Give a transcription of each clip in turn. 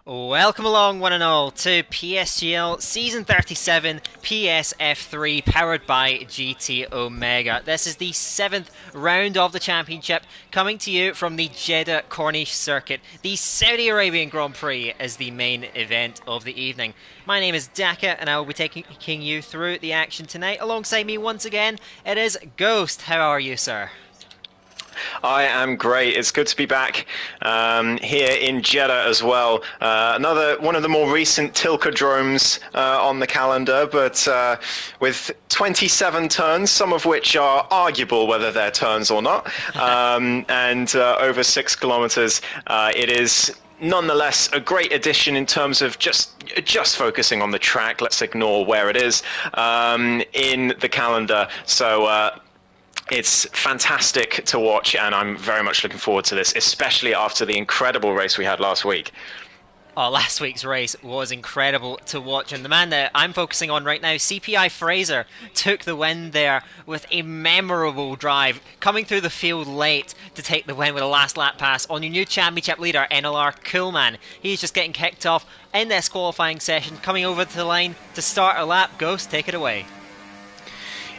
Welcome along, one and all, to PSGL Season 37 PSF3 powered by GT Omega. This is the 7th round of the championship, coming to you from the Jeddah Corniche circuit. The Saudi Arabian Grand Prix is the main event of the evening. My name is Daka, and I will be taking you through the action tonight. Alongside me once again, it is Ghost. How are you, sir? I am great. It's good to be back here in Jeddah as well. Another one of the more recent Tilka-dromes on the calendar, but with 27 turns, some of which are arguable whether they're turns or not, and over 6 kilometers. It is nonetheless a great addition in terms of just focusing on the track. Let's ignore where it is in the calendar. So it's fantastic to watch, and I'm very much looking forward to this, especially after the incredible race we had last week. Oh, last week's race was incredible to watch, and the man that I'm focusing on right now, CPI Fraser, took the win there with a memorable drive, coming through the field late to take the win with a last lap pass on your new championship leader, NLR Coolman. He's just getting kicked off in this qualifying session, coming over to the line to start a lap. Ghost, take it away.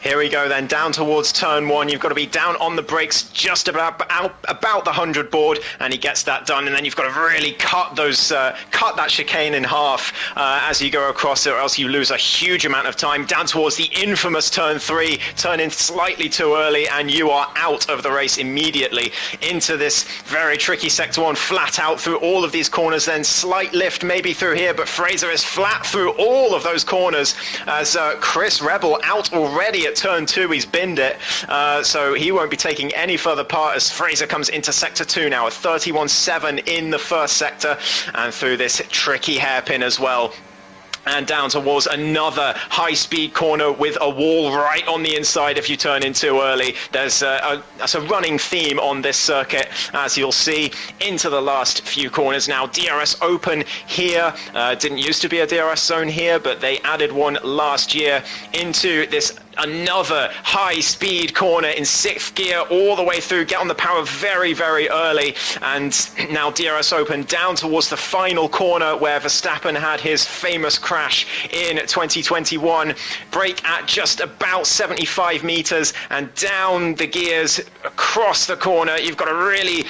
Here we go then, down towards turn one. You've got to be down on the brakes just about the 100 board, and he gets that done. And then you've got to really cut that chicane in half as you go across it, or else you lose a huge amount of time. Down towards the infamous turn three, turn in slightly too early, and you are out of the race immediately into this very tricky sector one, flat out through all of these corners. Then slight lift maybe through here, but Fraser is flat through all of those corners as Chris Rebel out already at turn two. He's binned it, so he won't be taking any further part as Fraser comes into sector two now, a 31.7 in the first sector, and through this tricky hairpin as well. And down towards another high-speed corner with a wall right on the inside if you turn in too early. That's a running theme on this circuit, as you'll see, into the last few corners now. DRS open here. Didn't used to be a DRS zone here, but they added one last year into this another high-speed corner in 6th gear all the way through. Get on the power very, very early. And now DRS open down towards the final corner where Verstappen had his famous crash in 2021. Brake at just about 75 meters and down the gears across the corner. You've got to really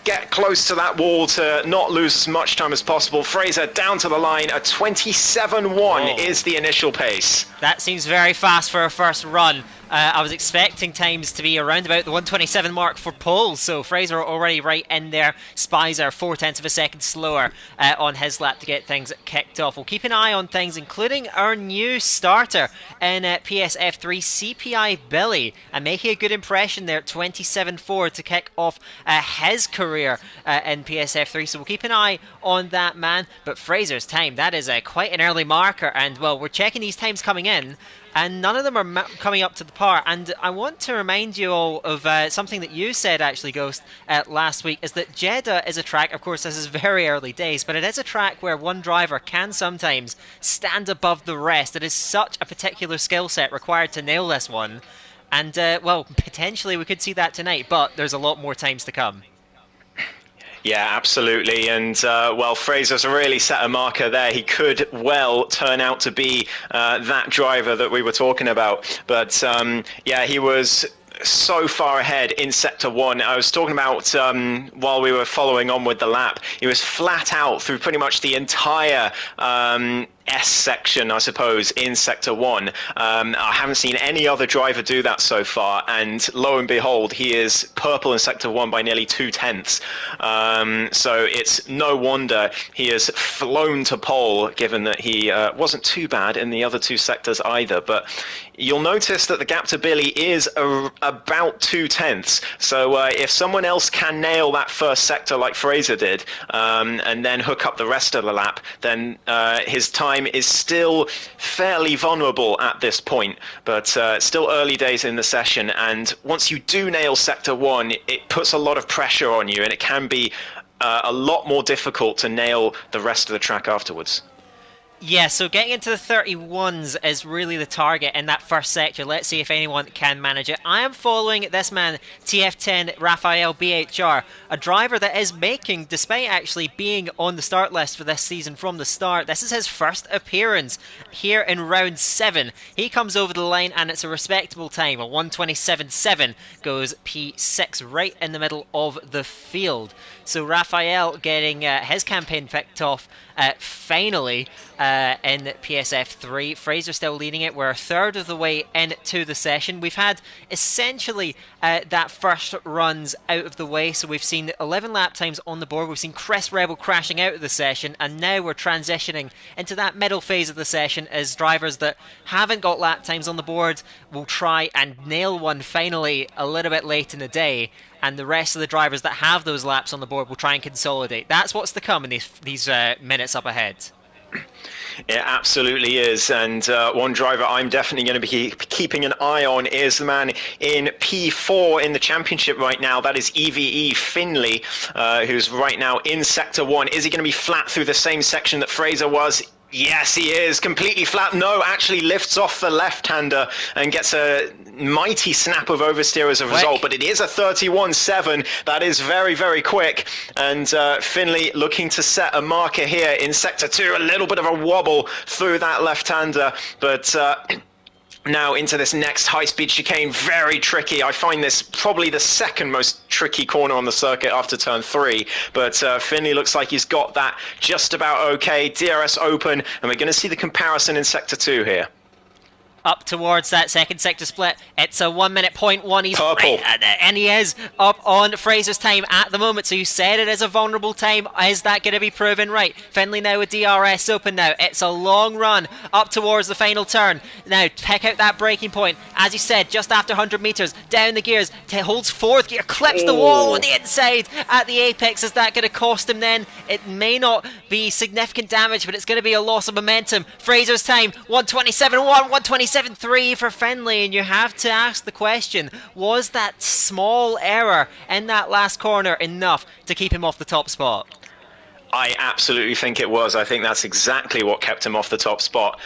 get close to that wall to not lose as much time as possible. Fraser down to the line, a 27.1 is the initial pace. That seems very fast for a first run. I was expecting times to be around about the 127 mark for pole, so Fraser already right in there. Spicer 0.4 of a second slower on his lap to get things kicked off. We'll keep an eye on things, including our new starter in PSF3, CPI Billy, and making a good impression there at 27.4 to kick off his career in PSF3, so we'll keep an eye on that man. But Fraser's time, that is quite an early marker, and well, we're checking these times coming in, and none of them are coming up to the par. And I want to remind you all of something that you said, actually, Ghost, last week, is that Jeddah is a track, of course this is very early days, but it is a track where one driver can sometimes stand above the rest. It is such a particular skill set required to nail this one. And, well, potentially we could see that tonight, but there's a lot more times to come. Yeah, absolutely. And, well, Fraser's really set a marker there. He could well turn out to be that driver that we were talking about. But, yeah, he was so far ahead in sector one. I was talking about while we were following on with the lap, he was flat out through pretty much the entire S section, I suppose, in sector one. I haven't seen any other driver do that so far, and lo and behold, he is purple in sector one by nearly 0.2. So it's no wonder he has flown to pole, given that he wasn't too bad in the other two sectors either. But you'll notice that the gap to Billy is about 0.2. So if someone else can nail that first sector like Fraser did, and then hook up the rest of the lap, then his time is still fairly vulnerable at this point. But still early days in the session, and once you do nail sector one, it puts a lot of pressure on you, and it can be a lot more difficult to nail the rest of the track afterwards. Yeah, so getting into the 31s is really the target in that first sector. Let's see if anyone can manage it. I am following this man, TF10 Raphael BHR, a driver that is making, despite actually being on the start list for this season from the start, this is his first appearance here in round 7. He comes over the line and it's a respectable time. A 1:27.7 goes P6 right in the middle of the field. So Raphael getting his campaign picked off finally in PSF3. Fraser still leading it. We're a third of the way into the session. We've had essentially that first runs out of the way. So we've seen 11 lap times on the board. We've seen Chris Rebel crashing out of the session. And now we're transitioning into that middle phase of the session as drivers that haven't got lap times on the board will try and nail one finally a little bit late in the day. And the rest of the drivers that have those laps on the board will try and consolidate. That's what's to come in these minutes up ahead. It absolutely is, and one driver I'm definitely going to be keeping an eye on is the man in P4 in the championship right now. That is EVE Finley, who's right now in Sector 1. Is he going to be flat through the same section that Fraser was? Yes, he is. Completely flat. No, actually lifts off the left-hander and gets a mighty snap of oversteer as a result. But it is a 31.7. That is very, very quick. And Finley looking to set a marker here in Sector 2. A little bit of a wobble through that left-hander. But... now into this next high-speed chicane, very tricky. I find this probably the second most tricky corner on the circuit after turn 3. But Finley looks like he's got that just about okay. DRS open, and we're going to see the comparison in Sector 2 here. Up towards that second sector split. It's a 1 minute point one. He's purple. Right, and he is up on Fraser's time at the moment. So you said it is a vulnerable time. Is that going to be proven right? Finley now with DRS open now. It's a long run up towards the final turn. Now pick out that braking point. As you said, just after 100 meters. Down the gears. Holds fourth gear. Clips the wall on the inside at the apex. Is that going to cost him then? It may not be significant damage, but it's going to be a loss of momentum. Fraser's time 1:27.1, 1:27.3 for Finley, and you have to ask the question, was that small error in that last corner enough to keep him off the top spot? I absolutely think it was. I think that's exactly what kept him off the top spot.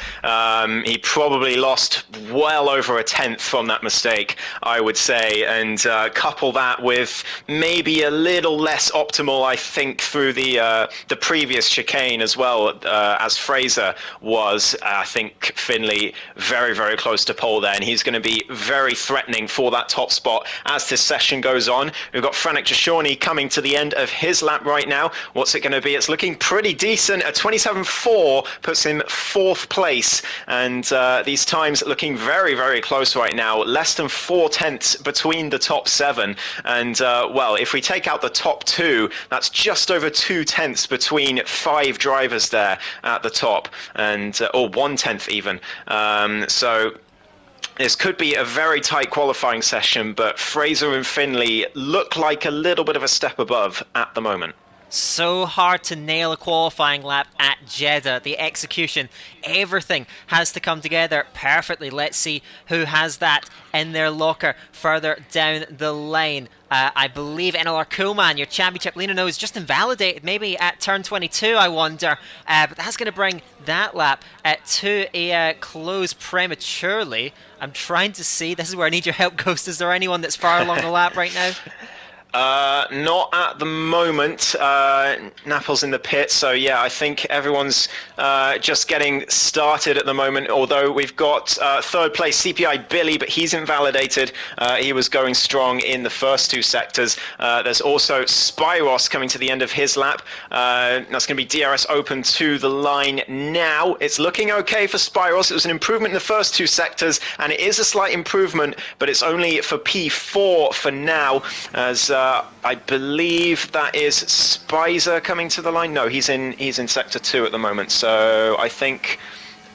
He probably lost well over a tenth from that mistake, I would say, and couple that with maybe a little less optimal, I think, through the previous chicane as well, as Fraser was. I think Finley very, very close to pole there, and he's going to be very threatening for that top spot as this session goes on. We've got Frank Jashorny coming to the end of his lap right now. What's it going to be? It's looking pretty decent. A 27.4 puts him 4th place, and these times looking very, very close right now. Less than 4 tenths between the top 7, and well, if we take out the top 2, that's just over 2 tenths between 5 drivers there at the top, and or 1 tenth even. So this could be a very tight qualifying session, but Fraser and Finley look like a little bit of a step above at the moment. So hard to nail a qualifying lap at Jeddah. The execution, everything has to come together perfectly. Let's see who has that in their locker further down the line. I believe NLR Coolman, your championship leader, is just invalidated maybe at turn 22, I wonder. But that's going to bring that lap to a close prematurely. I'm trying to see. This is where I need your help, Ghost. Is there anyone that's far along the lap right now? Not at the moment. Napple's in the pit, so yeah, I think everyone's just getting started at the moment, although we've got 3rd place CPI Billy, but he's invalidated. He was going strong in the first 2 sectors. There's also Spyros coming to the end of his lap. That's going to be DRS open to the line now. It's looking okay for Spyros. It was an improvement in the first 2 sectors, and it is a slight improvement, but it's only for P4 for now, as I believe that is Spicer coming to the line. No, he's in Sector 2 at the moment, so I think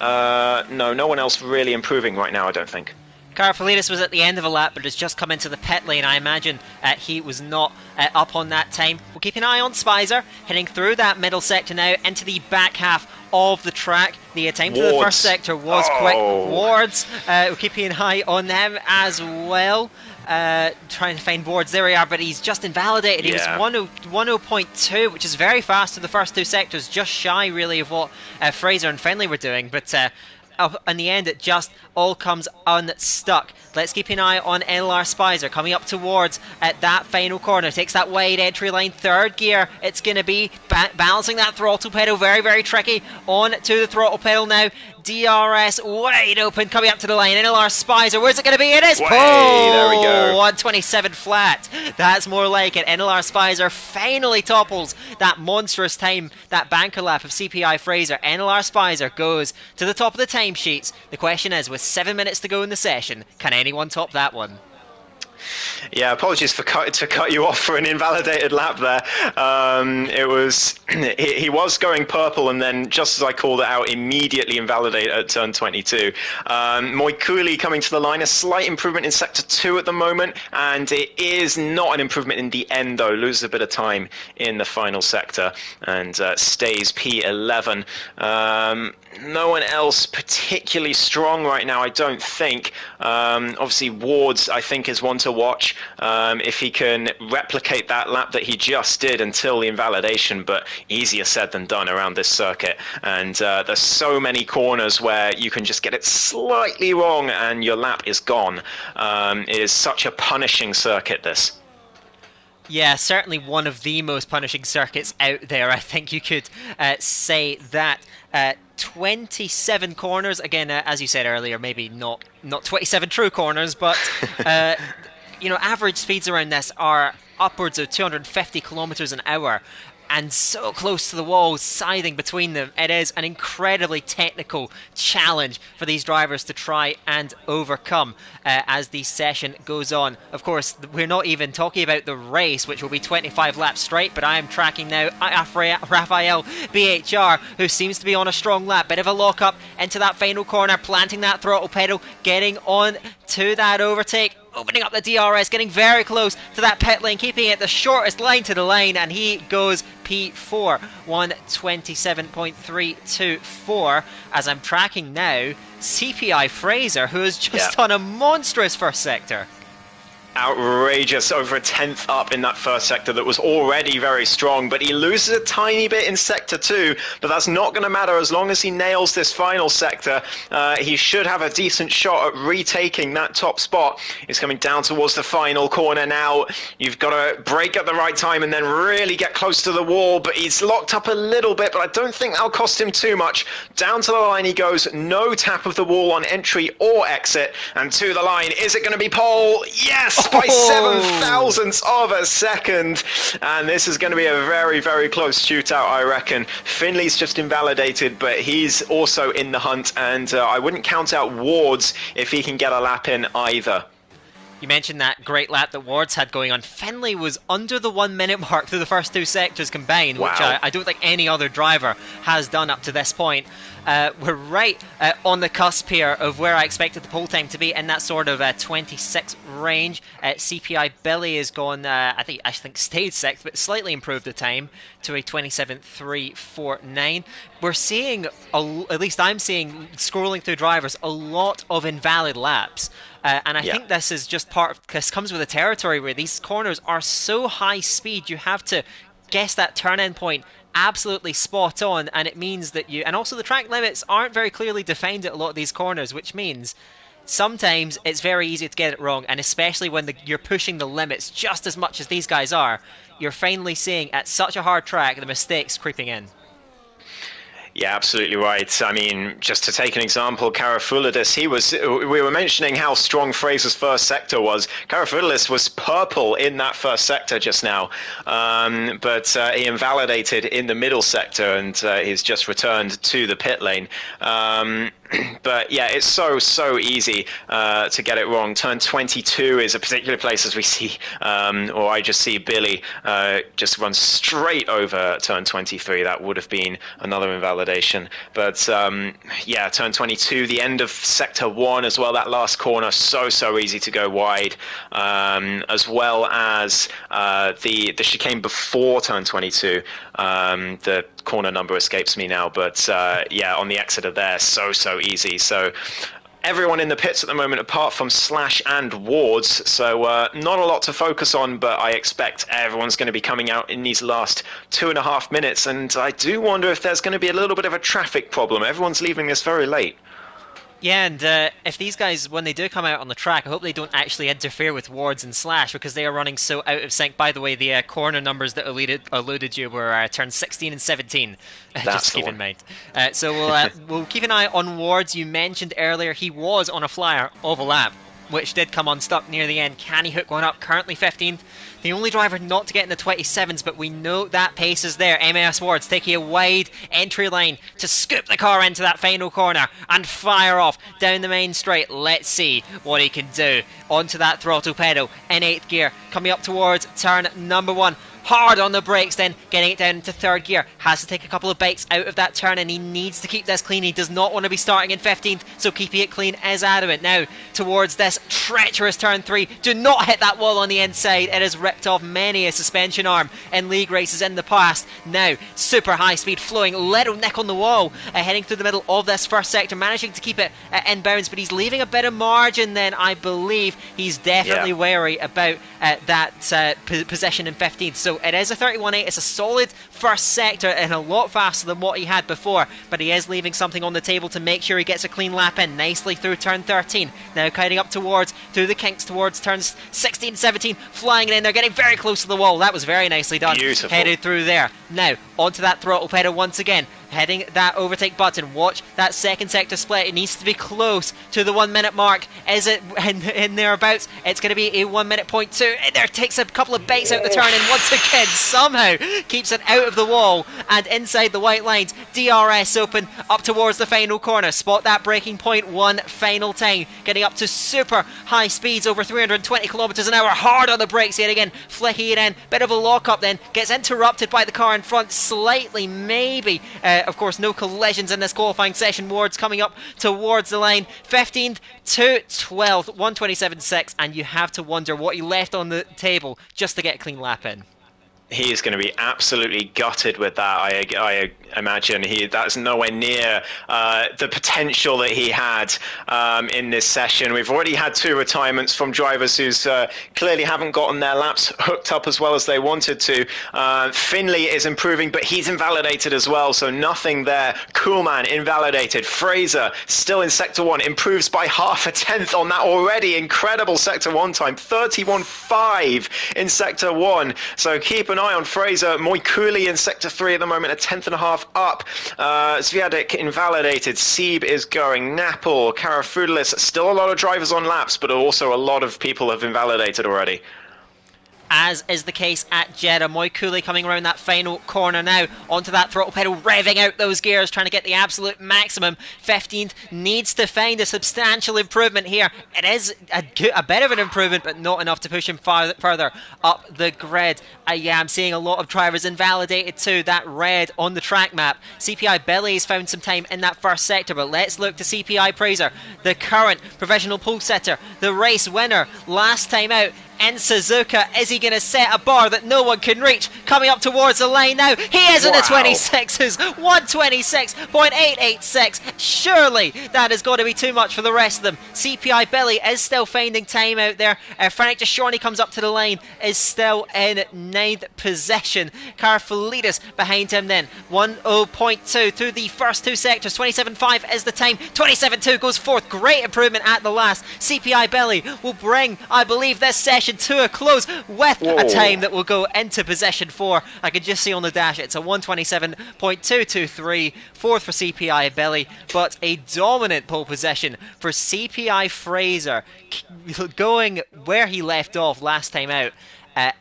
no one else really improving right now, I don't think. Karafalidis was at the end of a lap, but has just come into the pit lane. I imagine he was not up on that time. We'll keep an eye on Spicer, heading through that middle sector now into the back half of the track. The time to the first sector was quick. Wards, we'll keep an eye on them as well. trying to find boards. There we are, but he's just invalidated. He was Yeah. 10.2, which is very fast in the first two sectors, just shy really of what Fraser and Fenley were doing. But in the end, it just all comes unstuck. Let's keep an eye on NLR Spicer coming up towards that final corner. Takes that wide entry line, third gear. It's going to be balancing that throttle pedal. Very, very tricky. On to the throttle pedal now. DRS wide open, coming up to the line. NLR Spicer, where's it going to be? It is Paul! There we go. 127 flat. That's more like it. NLR Spicer finally topples that monstrous time, that banker lap of CPI Fraser. NLR Spicer goes to the top of the timesheets. The question is, with 7 minutes to go in the session, can anyone top that one? Yeah, apologies to cut you off for an invalidated lap there. It was he was going purple, and then just as I called it out, immediately invalidated at turn 22. Moikuli coming to the line, a slight improvement in sector 2 at the moment, and it is not an improvement in the end though. Loses a bit of time in the final sector and stays P11. No one else particularly strong right now, I don't think. Obviously, Ward's, I think, is one to watch if he can replicate that lap that he just did until the invalidation, but easier said than done around this circuit. And there's so many corners where you can just get it slightly wrong and your lap is gone. It is such a punishing circuit, this. Yeah, certainly one of the most punishing circuits out there. I think you could say that. 27 corners, again, as you said earlier, maybe not 27 true corners, but average speeds around this are upwards of 250 kilometers an hour. And so close to the walls, scything between them. It is an incredibly technical challenge for these drivers to try and overcome as the session goes on. Of course, we're not even talking about the race, which will be 25 laps straight, but I am tracking now Raphael BHR, who seems to be on a strong lap. Bit of a lock-up into that final corner, planting that throttle pedal, getting on to that overtake. Opening up the DRS, getting very close to that pit lane, keeping it the shortest line to the lane, and he goes P4, 127.324. As I'm tracking now, CPI Fraser, who has just done a monstrous first sector. Outrageous, over a tenth up in that first sector that was already very strong, but he loses a tiny bit in sector 2, but that's not going to matter as long as he nails this final sector. He should have a decent shot at retaking that top spot. He's coming down towards the final corner now. You've got to brake at the right time and then really get close to the wall, but he's locked up a little bit, but I don't think that'll cost him too much. Down to the line he goes, no tap of the wall on entry or exit, and to the line. Is it going to be pole? Yes! By 7 thousandths of a second, and this is going to be a very, very close shootout, I reckon. Finley's just invalidated, but he's also in the hunt, and I wouldn't count out Ward's if he can get a lap in either. You mentioned that great lap that Ward's had going on. Finley was under the 1 minute mark through the first two sectors combined, which I don't think any other driver has done up to this point. We're right on the cusp here of where I expected the pole time to be, in that sort of 26 range. CPI Billy has gone, I think stayed sixth, but slightly improved the time to a 27.349. We're seeing, at least I'm seeing, scrolling through drivers, a lot of invalid laps. And I think this is just this comes with the territory where these corners are so high speed, you have to guess that turn-in point absolutely spot on, and it means that and also the track limits aren't very clearly defined at a lot of these corners, which means sometimes it's very easy to get it wrong, and especially when you're pushing the limits just as much as these guys are, you're finally seeing at such a hard track the mistakes creeping in. Yeah, absolutely right. I mean, just to take an example, Karafoulides, we were mentioning how strong Fraser's first sector was. Karafoulides was purple in that first sector just now, but he invalidated in the middle sector, and he's just returned to the pit lane. But yeah, it's so easy to get it wrong. Turn 22 is a particular place, as we see, or I just see Billy just run straight over turn 23. That would have been another invalidation. But yeah, turn 22, the end of sector 1 as well. That last corner, so easy to go wide, as well as the chicane before turn 22. The corner number escapes me now, but yeah, on the exit of there, so easy. So everyone in the pits at the moment apart from Slash and Wards, so not a lot to focus on, but I expect everyone's going to be coming out in these last 2.5 minutes, and I do wonder if there's going to be a little bit of a traffic problem. Everyone's leaving this very late. Yeah, and if these guys, when they do come out on the track, I hope they don't actually interfere with Wards and Slash because they are running so out of sync. By the way, the corner numbers that eluded you were turns 16 and 17. Just keep in mind. So we'll keep an eye on Wards. You mentioned earlier he was on a flyer of a lap, which did come unstuck near the end. Can he hook one up? Currently 15th. The only driver not to get in the 27s, but we know that pace is there. MAS Wards taking a wide entry line to scoop the car into that final corner and fire off down the main straight. Let's see what he can do. Onto that throttle pedal in 8th gear, coming up towards turn number 1. Hard on the brakes then, getting it down into 3rd gear. Has to take a couple of bikes out of that turn and he needs to keep this clean. He does not want to be starting in 15th, so keeping it clean is adamant. Now, towards this treacherous turn 3. Do not hit that wall on the inside. It has ripped off many a suspension arm in league races in the past. Now, super high speed flowing, little nick on the wall, heading through the middle of this first sector, managing to keep it inbounds, but he's leaving a bit of margin then, I believe. He's definitely wary about that position in 15th. So it is a 31.8. It's a solid first sector and a lot faster than what he had before, but he is leaving something on the table to make sure he gets a clean lap in nicely through turn 13. Now kiting up towards, through the kinks towards turns 16, 17, flying it in. They're getting very close to the wall. That was very nicely done. Beautiful. Headed through there. Now, onto that throttle pedal once again. Heading that overtake button. Watch that second sector split. It needs to be close to the 1 minute mark. Is it in thereabouts? It's going to be a 1 minute point 2. In there, takes a couple of bakes out the turn and once again somehow keeps it out of the wall and inside the white lines. DRS open up towards the final corner. Spot that braking point one final time. Getting up to super high speeds over 320 kilometers an hour. Hard on the brakes yet again. Flicking it in. Bit of a lock up then. Gets interrupted by the car in front slightly, maybe. Of course, no collisions in this qualifying session. Wards coming up towards the line. 15th to 12th, 127.6, and you have to wonder what he left on the table just to get a clean lap in. He is going to be absolutely gutted with that. I imagine that's nowhere near the potential that he had in this session. We've already had 2 retirements from drivers who's clearly haven't gotten their laps hooked up as well as they wanted to. Finley is improving, but he's invalidated as well, so nothing there. Coolman invalidated. Fraser still in Sector 1, improves by half a tenth on that already incredible Sector 1 time. 31.5 in Sector 1. So keep an eye on Fraser. Moikuli in Sector 3 at the moment, a tenth and a half up. Zviadek invalidated. Sieb is going. Napol, Karafudalis, still a lot of drivers on laps, but also a lot of people have invalidated already. As is the case at Jeddah. Moikuli coming around that final corner now. Onto that throttle pedal, revving out those gears, trying to get the absolute maximum. 15th needs to find a substantial improvement here. It is a bit of an improvement, but not enough to push him further up the grid. I'm seeing a lot of drivers invalidated too. That red on the track map. CPI Billy has found some time in that first sector, but let's look to CPI Praiser, the current provisional pole setter, the race winner last time out in Suzuka. Is he going to set a bar that no one can reach? Coming up towards the line now. He is in the 26s. 126.886. Surely that has got to be too much for the rest of them. CPI Billy is still finding time out there. Frank Deshorny comes up to the line, is still in 9th position. Karfalidis behind him then. 10.2 through the first 2 sectors. 27.5 is the time. 27.2 goes 4th. Great improvement at the last. CPI Billy will bring, I believe, this session to a close with a time that will go into position 4. I can just see on the dash it's a 127.223, 4th for CPI Billy, but a dominant pole position for CPI Fraser, going where he left off last time out.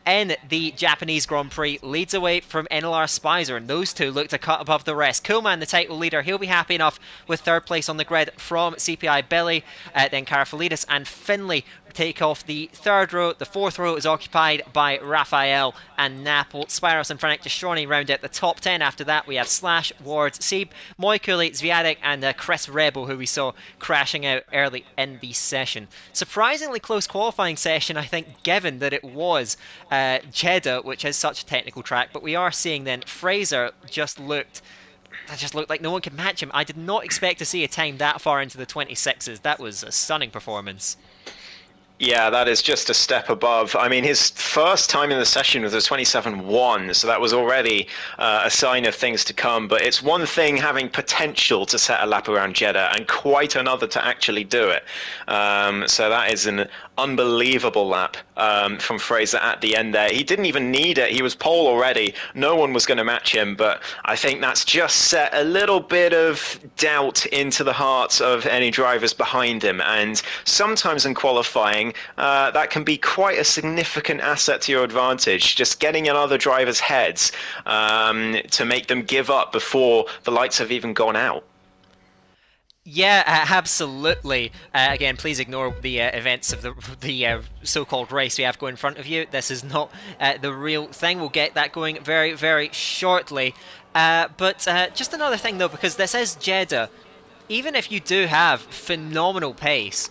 In the Japanese Grand Prix, leads away from NLR Spicer, and those two look to cut above the rest. Coolman, the title leader, he'll be happy enough with 3rd place on the grid from CPI Billy. Then Karafalidis and Finley take off the 3rd row. The 4th row is occupied by Raphael and Napol. Spiros and Frank Deshorny round out the top 10. After that, we have Slash, Wards, Sieb, Moikuli, Zviadek, and Chris Rebel, who we saw crashing out early in the session. Surprisingly close qualifying session, I think, given that it was Jeddah, which is such a technical track. But we are seeing then Fraser just looked that just looked like no one could match him. I did not expect to see a time that far into the 26s. That was a stunning performance. Yeah, that is just a step above. I mean, his first time in the session was a 27-1, so that was already a sign of things to come. But it's one thing having potential to set a lap around Jeddah, and quite another to actually do it. So that is an unbelievable lap from Fraser at the end there. He didn't even need it. He was pole already. No one was going to match him, but I think that's just set a little bit of doubt into the hearts of any drivers behind him. And sometimes in qualifying, that can be quite a significant asset to your advantage. Just getting in other drivers' heads to make them give up before the lights have even gone out. Yeah, absolutely. Again, please ignore the events of the so-called race we have going in front of you. This is not the real thing. We'll get that going very, very shortly. But just another thing, though, because this is Jeddah. Even if you do have phenomenal pace,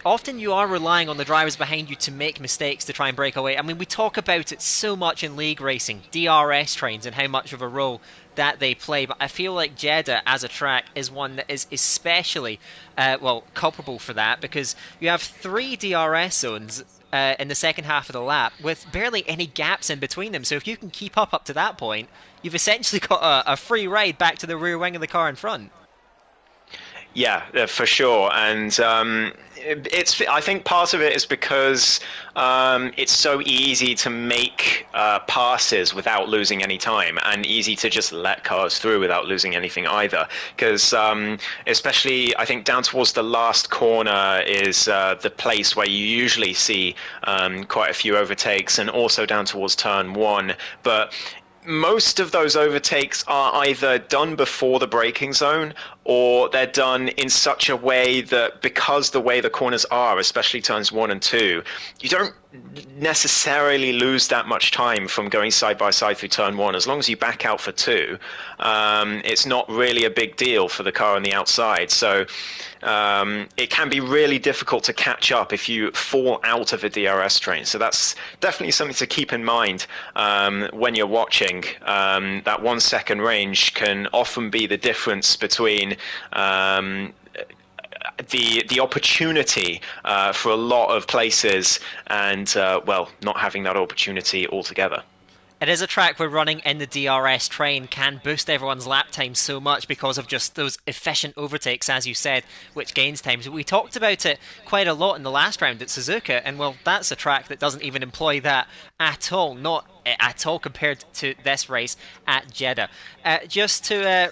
often you are relying on the drivers behind you to make mistakes to try and break away. I mean, we talk about it so much in league racing, DRS trains, and how much of a role that they play. But I feel like Jeddah as a track is one that is especially, culpable for that, because you have 3 DRS zones in the second half of the lap with barely any gaps in between them. So if you can keep up to that point, you've essentially got a free ride back to the rear wing of the car in front. Yeah, for sure, and it's. I think part of it is because it's so easy to make passes without losing any time, and easy to just let cars through without losing anything either. Because especially, I think down towards the last corner is the place where you usually see quite a few overtakes, and also down towards turn one, but most of those overtakes are either done before the braking zone, or they're done in such a way that, because the way the corners are, especially turns 1 and 2, you don't necessarily lose that much time from going side by side through turn 1. As long as you back out for 2, it's not really a big deal for the car on the outside. So it can be really difficult to catch up if you fall out of a DRS train. So that's definitely something to keep in mind when you're watching. That 1 second range can often be the difference between the opportunity for a lot of places and not having that opportunity altogether. It is a track where running in the DRS train can boost everyone's lap time so much because of just those efficient overtakes, as you said, which gains time. So we talked about it quite a lot in the last round at Suzuka, and well, that's a track that doesn't even employ that at all, not at all compared to this race at Jeddah. Just to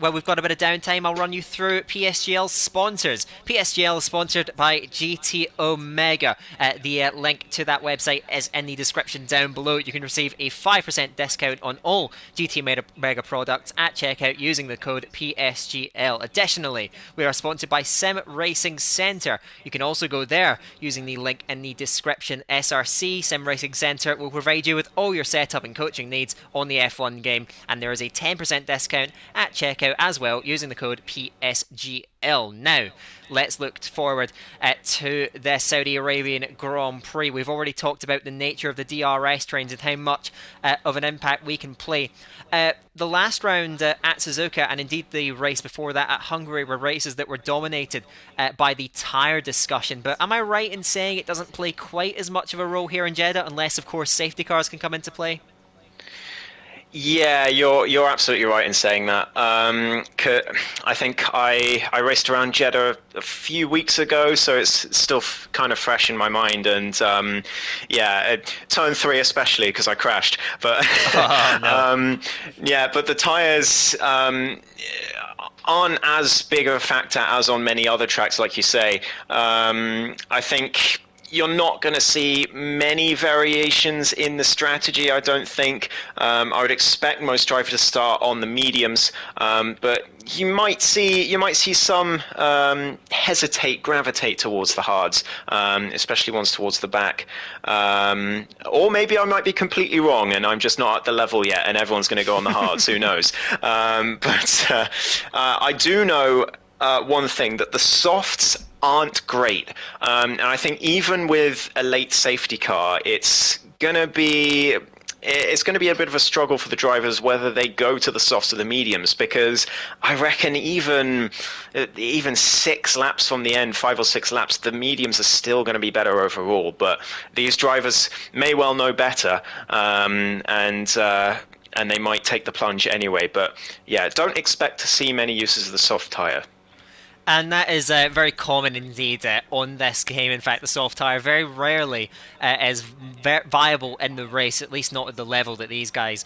we've got a bit of downtime, I'll run you through PSGL sponsors. PSGL is sponsored by GT Omega. The link to that website is in the description down below. You can receive a 5% discount on all GT Omega products at checkout using the code PSGL. Additionally, we are sponsored by Sim Racing Centre. You can also go there using the link in the description. SRC Sim Racing Centre will provide you with all your setup and coaching needs on the F1 game, and there is a 10% discount at checkout as well using the code PSGL. Now, let's look forward to the Saudi Arabian Grand Prix. We've already talked about the nature of the DRS trains and how much of an impact we can play. The last round at Suzuka, and indeed the race before that at Hungary, were races that were dominated by the tyre discussion. But am I right in saying it doesn't play quite as much of a role here in Jeddah, unless, of course, safety cars can come into play? Yeah, you're absolutely right in saying that. I think I raced around Jeddah a few weeks ago, so it's still kind of fresh in my mind. And turn 3 especially because I crashed. But Oh, no. but the tires aren't as big of a factor as on many other tracks, like you say. I think you're not going to see many variations in the strategy, I don't think. I would expect most drivers to start on the mediums, but you might see some gravitate towards the hards, especially ones towards the back. Or maybe I might be completely wrong and I'm just not at the level yet and everyone's going to go on the hards, who knows. But I do know one thing, that the softs aren't great. And I think even with a late safety car, it's going to be it's going to be a bit of a struggle for the drivers whether they go to the softs or the mediums, because I reckon even 6 laps from the end, 5 or 6 laps, the mediums are still going to be better overall. But these drivers may well know better, and they might take the plunge anyway. But yeah, don't expect to see many uses of the soft tyre. And that is very common indeed on this game. In fact, the soft tyre very rarely is viable in the race, at least not at the level that these guys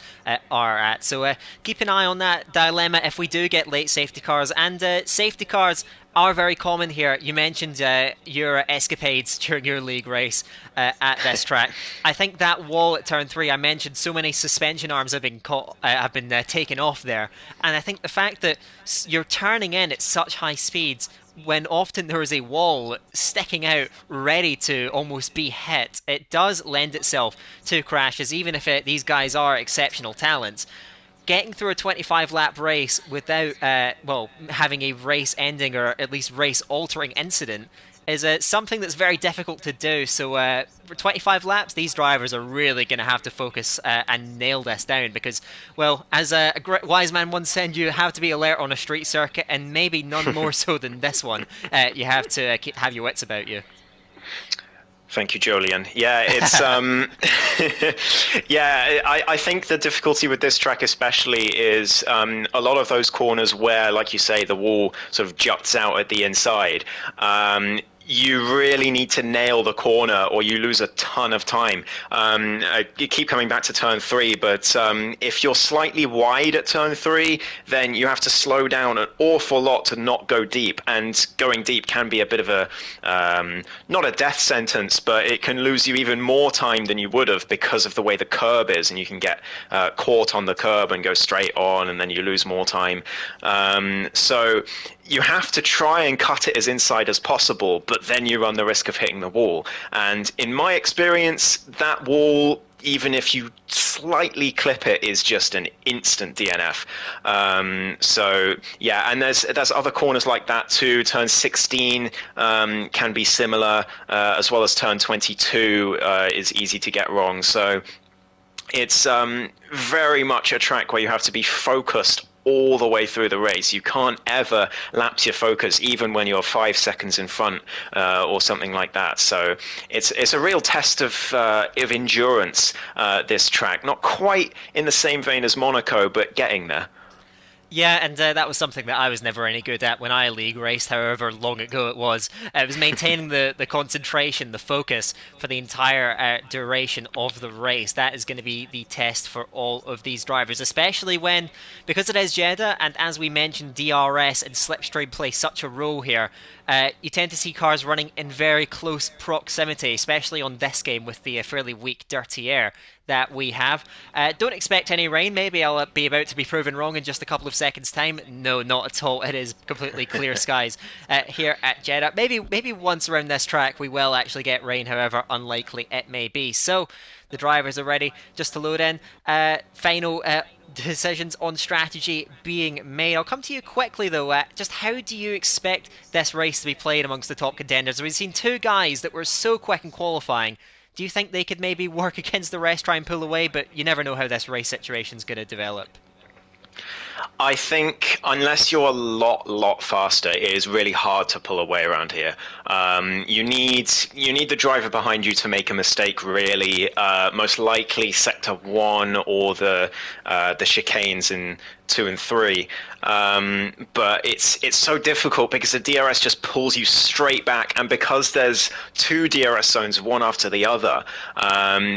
are at. So keep an eye on that dilemma if we do get late safety cars. And safety cars are very common here. You mentioned your escapades during your league race at this track. I think that wall at turn 3, I mentioned so many suspension arms have been taken off there, and I think the fact that you're turning in at such high speeds when often there is a wall sticking out ready to almost be hit, it does lend itself to crashes, even if these guys are exceptional talents. Getting through a 25-lap race without, having a race-ending or at least race-altering incident is something that's very difficult to do. So for 25 laps, these drivers are really going to have to focus and nail this down because, well, as a wise man once said, you have to be alert on a street circuit, and maybe none more so than this one. You have to have your wits about you. Thank you, Jolien. Yeah, it's yeah. I think the difficulty with this track especially is a lot of those corners where, like you say, the wall sort of juts out at the inside. You really need to nail the corner or you lose a ton of time. You keep coming back to turn 3, but if you're slightly wide at turn 3, then you have to slow down an awful lot to not go deep. And going deep can be a bit of a, not a death sentence, but it can lose you even more time than you would have because of the way the curb is. And you can get caught on the curb and go straight on, and then you lose more time. So you have to try and cut it as inside as possible, but then you run the risk of hitting the wall. And in my experience, that wall, even if you slightly clip it, is just an instant DNF. So yeah, and there's other corners like that too. Turn 16 can be similar, as well as turn 22 is easy to get wrong. So it's very much a track where you have to be focused all the way through the race. You can't ever lapse your focus, even when you're 5 seconds in front or something like that. So it's a real test of endurance, this track. Not quite in the same vein as Monaco, but getting there. Yeah, and that was something that I was never any good at when I league raced, however long ago it was. It was maintaining the concentration, the focus for the entire duration of the race. That is going to be the test for all of these drivers, especially when, because it is Jeddah, and as we mentioned, DRS and slipstream play such a role here. You tend to see cars running in very close proximity, especially on this game with the fairly weak dirty air that we have. Don't expect any rain. Maybe I'll be about to be proven wrong in just a couple of seconds' time. No, not at all. It is completely clear skies here at Jeddah. Maybe once around this track we will actually get rain, however unlikely it may be. So the drivers are ready just to load in. Final decisions on strategy being made. I'll come to you quickly though. Just how do you expect this race to be played amongst the top contenders? We've seen two guys that were so quick in qualifying. Do you think they could maybe work against the rest, try and pull away? But you never know how this race situation is going to develop. I think unless you're a lot faster, it is really hard to pull away around here. You need the driver behind you to make a mistake. Really, most likely sector 1 or the chicanes in 2 and 3. But it's so difficult because the DRS just pulls you straight back, and because there's 2 DRS zones, one after the other,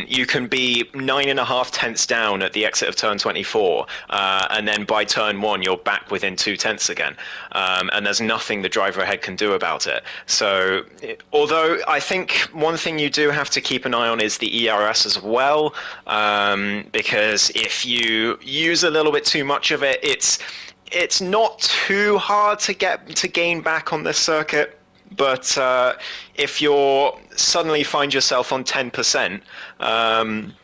you can be 9.5 tenths down at the exit of turn 24, and then by turn 1 you're back within 2 tenths again, and there's nothing the driver ahead can do about it. So although I think one thing you do have to keep an eye on is the ERS as well, because if you use a little bit too much of it, it's not too hard to gain back on this circuit. But if you're suddenly find yourself on 10%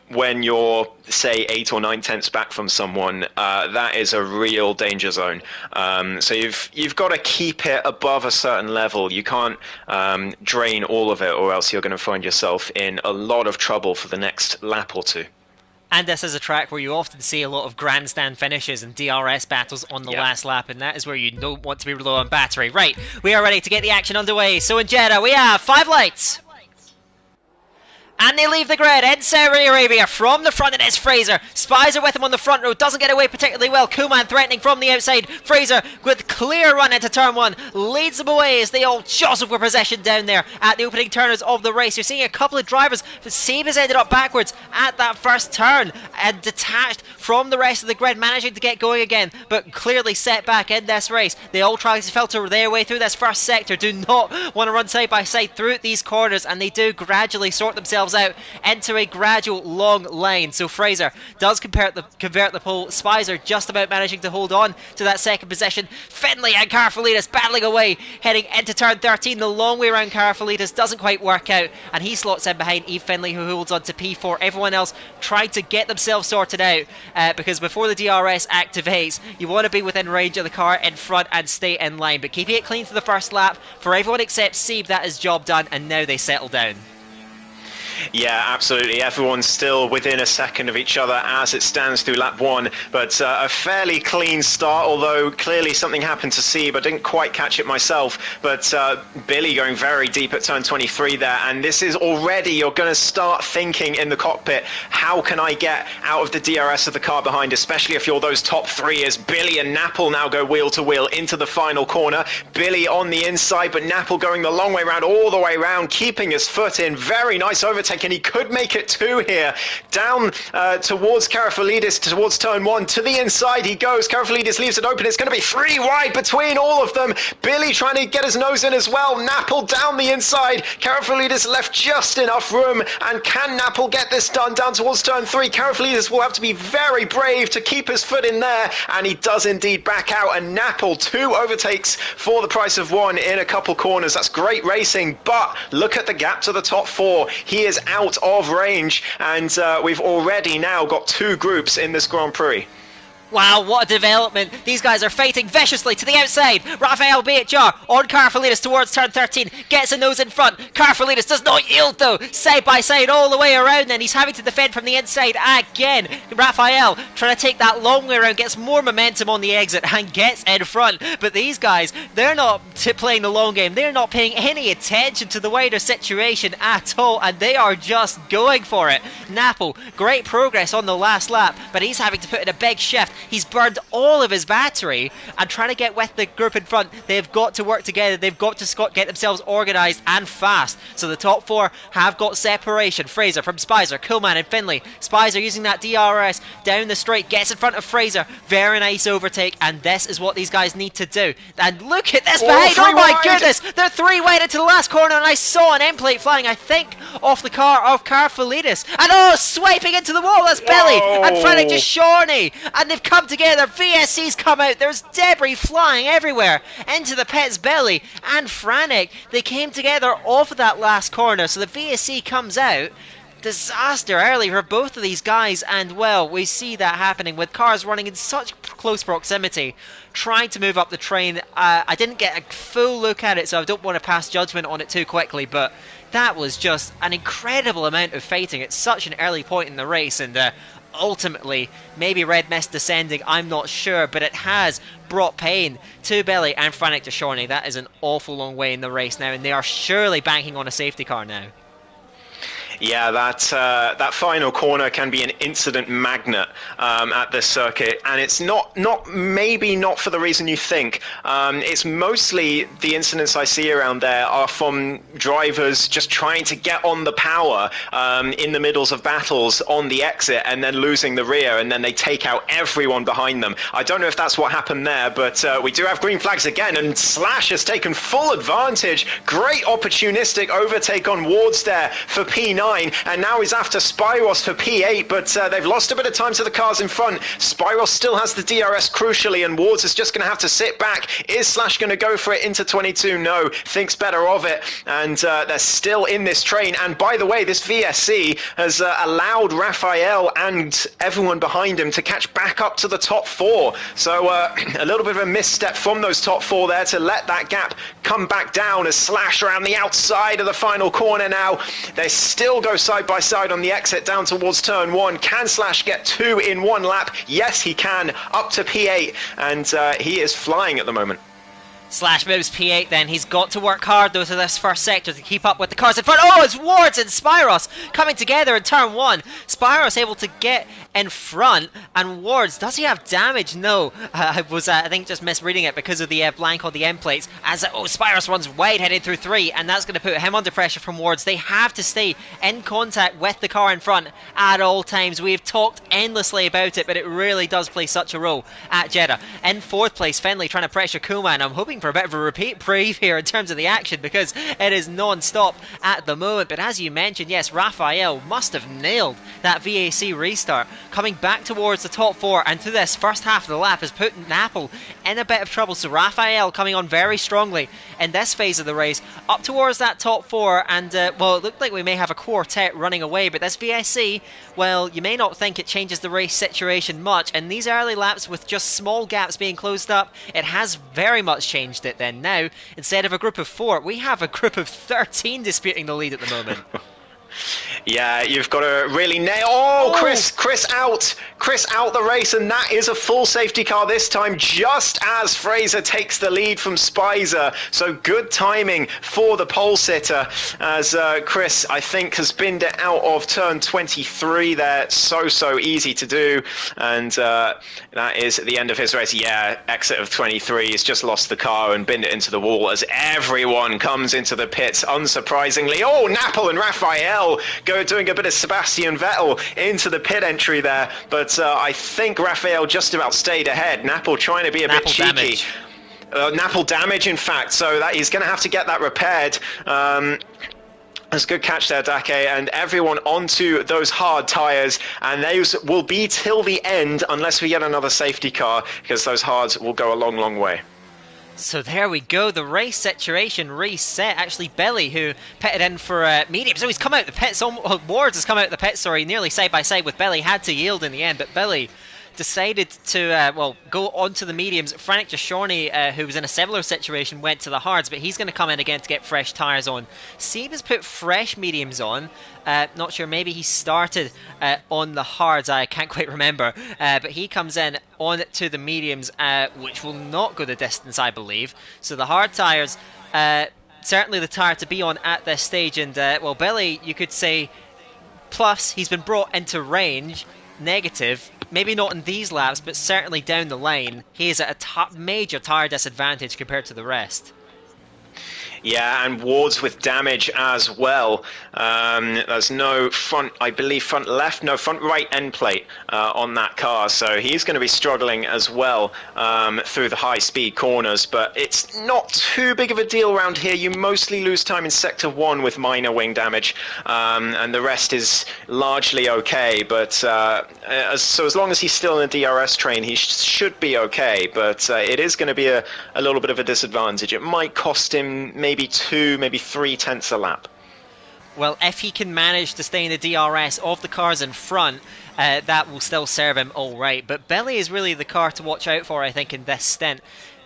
when you're, say, 8 or 9 tenths back from someone, that is a real danger zone. So you've got to keep it above a certain level. You can't drain all of it, or else you're going to find yourself in a lot of trouble for the next lap or two. And this is a track where you often see a lot of grandstand finishes and DRS battles on the last lap, and that is where you don't want to be low on battery. Right, we are ready to get the action underway. So in Jeddah, we have 5 lights. And they leave the grid in Saudi Arabia. From the front, it is Fraser. Spicer with him on the front row. Doesn't get away particularly well. Kuman threatening from the outside. Fraser with clear run into turn 1. Leads them away as they all jostle for possession down there at the opening turners of the race. You're seeing a couple of drivers. Sebe has ended up backwards at that first turn and detached from the rest of the grid, managing to get going again, but clearly set back in this race. They all try to filter their way through this first sector. Do not want to run side by side through these corners, and they do gradually sort themselves out into a gradual long line. So Fraser does convert the pole. Spicer just about managing to hold on to that second position. Finlay and Karfalitis battling away, heading into turn 13. The long way around Karfalitis doesn't quite work out, and he slots in behind Eve Finlay, who holds on to P4. Everyone else trying to get themselves sorted out, because before the DRS activates, you want to be within range of the car in front and stay in line. But keeping it clean for the first lap for everyone except Sebe, that is job done, and now they settle down. Yeah, absolutely. Everyone's still within a second of each other as it stands through lap 1, but a fairly clean start, although clearly something happened to Sebe. I didn't quite catch it myself, but Billy going very deep at turn 23 there, and this is already, you're going to start thinking in the cockpit, how can I get out of the DRS of the car behind, especially if you're those top 3, as Billy and Napple now go wheel to wheel into the final corner. Billy on the inside, but Napple going the long way around, all the way around, keeping his foot in. Very nice overtake, and he could make it 2 here. Down towards Karafalidis, towards turn 1. To the inside he goes. Karafalidis leaves it open. It's going to be 3 wide between all of them. Billy trying to get his nose in as well. Napple down the inside. Karafalidis left just enough room. And can Napple get this done down towards turn 3? Karafalidis will have to be very brave to keep his foot in there. And he does indeed back out. And Napple, 2 overtakes for the price of 1 in a couple corners. That's great racing. But look at the gap to the top 4. He is out of range, and we've already now got 2 groups in this Grand Prix. Wow, what a development. These guys are fighting viciously to the outside. Rafael BHR on Karfalitis towards turn 13. Gets a nose in front. Karfalitis does not yield though. Side by side all the way around, and he's having to defend from the inside again. Rafael trying to take that long way around. Gets more momentum on the exit and gets in front. But these guys, they're not playing the long game. They're not paying any attention to the wider situation at all, and they are just going for it. Napple, great progress on the last lap, but he's having to put in a big shift. He's burned all of his battery and trying to get with the group in front. They've got to work together. They've got to get themselves organised and fast. So the top 4 have got separation. Fraser from Spicer, Kuhlman and Finlay. Spicer using that DRS down the straight, gets in front of Fraser. Very nice overtake, and this is what these guys need to do. And look at this behind. Oh my goodness, they're 3 wide into the last corner, and I saw an end plate flying, I think, off the car of Karfalidis. And swiping into the wall, that's Billy. And Frantic just Shorney. And they've come together. VSC's come out. There's debris flying everywhere into the pit's belly. And Frantic, they came together off of that last corner. So the VSC comes out. Disaster early for both of these guys, and well, we see that happening with cars running in such close proximity, trying to move up the train. I didn't get a full look at it, so I don't want to pass judgment on it too quickly, but that was just an incredible amount of fighting at such an early point in the race, and ultimately, maybe Red Mist descending, I'm not sure, but it has brought pain to Billy and Frantic to Shorney. That is an awful long way in the race now, and they are surely banking on a safety car now. Yeah, that final corner can be an incident magnet at this circuit, and it's maybe not for the reason you think. It's mostly the incidents I see around there are from drivers just trying to get on the power in the middles of battles on the exit and then losing the rear, and then they take out everyone behind them. I don't know if that's what happened there, but we do have green flags again, and Slash has taken full advantage. Great opportunistic overtake on Wards there for P9. And now he's after Spyros for P8, but they've lost a bit of time to the cars in front. Spyros still has the DRS crucially, and Wards is just going to have to sit back. Is Slash going to go for it into 22? No, thinks better of it, and they're still in this train. And by the way, this VSC has allowed Raphael and everyone behind him to catch back up to the top 4. So a little bit of a misstep from those top 4 there to let that gap come back down as Slash around the outside of the final corner now. They're still will go side by side on the exit down towards turn 1. Can Slash get 2 in 1 lap? Yes, he can, up to P8, and he is flying at the moment. Slash moves P8 then. He's got to work hard though to this first sector to keep up with the cars in front. Oh, it's Wards and Spyros coming together in turn 1. Spyros able to get in front, and Wards, does he have damage? No. I was, I think, just misreading it because of the blank on the end plates. As, Spyros runs wide heading through 3, and that's going to put him under pressure from Wards. They have to stay in contact with the car in front at all times. We've talked endlessly about it, but it really does play such a role at Jeddah. In 4th place, Finley trying to pressure Kuma, and I'm hoping for a bit of a reprieve here in terms of the action because it is non-stop at the moment. But as you mentioned, yes, Raphael must have nailed that VAC restart. Coming back towards the top 4 and through this first half of the lap has put Napple in a bit of trouble. So Raphael coming on very strongly in this phase of the race up towards that top 4, and well, it looked like we may have a quartet running away, but this VSC, well, you may not think it changes the race situation much. In these early laps with just small gaps being closed up, it has very much changed it then. Now, instead of a group of 4, we have a group of 13 disputing the lead at the moment. Yeah, you've got to really nail... Oh, Chris out the race, and that is a full safety car this time, just as Fraser takes the lead from Spicer. So good timing for the pole sitter, as Chris, I think, has binned it out of turn 23 there. So easy to do, and that is at the end of his race. Yeah, exit of 23, he's just lost the car and binned it into the wall as everyone comes into the pits, unsurprisingly. Oh, Napple and Raphael doing a bit of Sebastian Vettel into the pit entry there, but I think Raphael just about stayed ahead. Napple trying to be a bit cheeky. Napple damage, in fact, so that he's going to have to get that repaired. That's a good catch there, Dake, and everyone onto those hard tyres, and those will be till the end unless we get another safety car, because those hards will go a long way. So there we go, the race situation reset. Actually, Billy, who pitted in for medium, so he's come out the pits. Wards has come out the pit, sorry, nearly side by side with Billy. Had to yield in the end, but Billy decided to go on to the mediums. Frank Jashorny, who was in a similar situation, went to the hards, but he's going to come in again to get fresh tyres on. Sebe has put fresh mediums on. Not sure, maybe he started on the hards, I can't quite remember, but he comes in on to the mediums, which will not go the distance, I believe. So the hard tyres, certainly the tyre to be on at this stage, and well, Billy, you could say, plus he's been brought into range, negative. Maybe not in these laps, but certainly down the line, he is at a major tyre disadvantage compared to the rest. Yeah, and Wards with damage as well. There's no front, I believe, front right end plate on that car, so he's going to be struggling as well through the high-speed corners, but it's not too big of a deal around here. You mostly lose time in Sector 1 with minor wing damage, and the rest is largely okay, but so as long as he's still in the DRS train, he should be okay, but it is going to be a little bit of a disadvantage. It might cost him maybe 2, maybe 3 tenths a lap. Well, if he can manage to stay in the DRS of the cars in front, that will still serve him all right. But Billy is really the car to watch out for, I think, in this stint.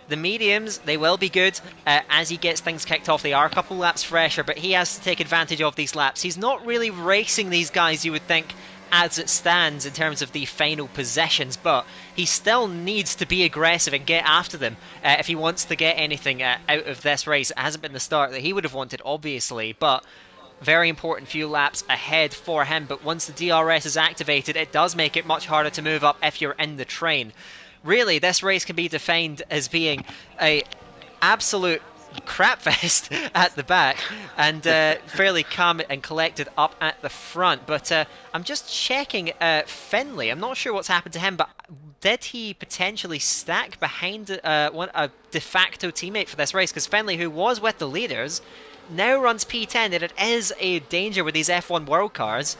The mediums, they will be good. As he gets things kicked off, they are a couple laps fresher, but he has to take advantage of these laps. He's not really racing these guys, you would think, as it stands in terms of the final possessions, but he still needs to be aggressive and get after them if he wants to get anything out of this race. It hasn't been the start that he would have wanted, obviously, but very important few laps ahead for him. But once the DRS is activated, it does make it much harder to move up if you're in the train. Really, this race can be defined as being a absolute crapfest at the back, and fairly calm and collected up at the front. But I'm just checking Finley. I'm not sure what's happened to him, but did he potentially stack behind a de facto teammate for this race? Because Finley, who was with the leaders, now runs P10, and it is a danger with these F1 World cars.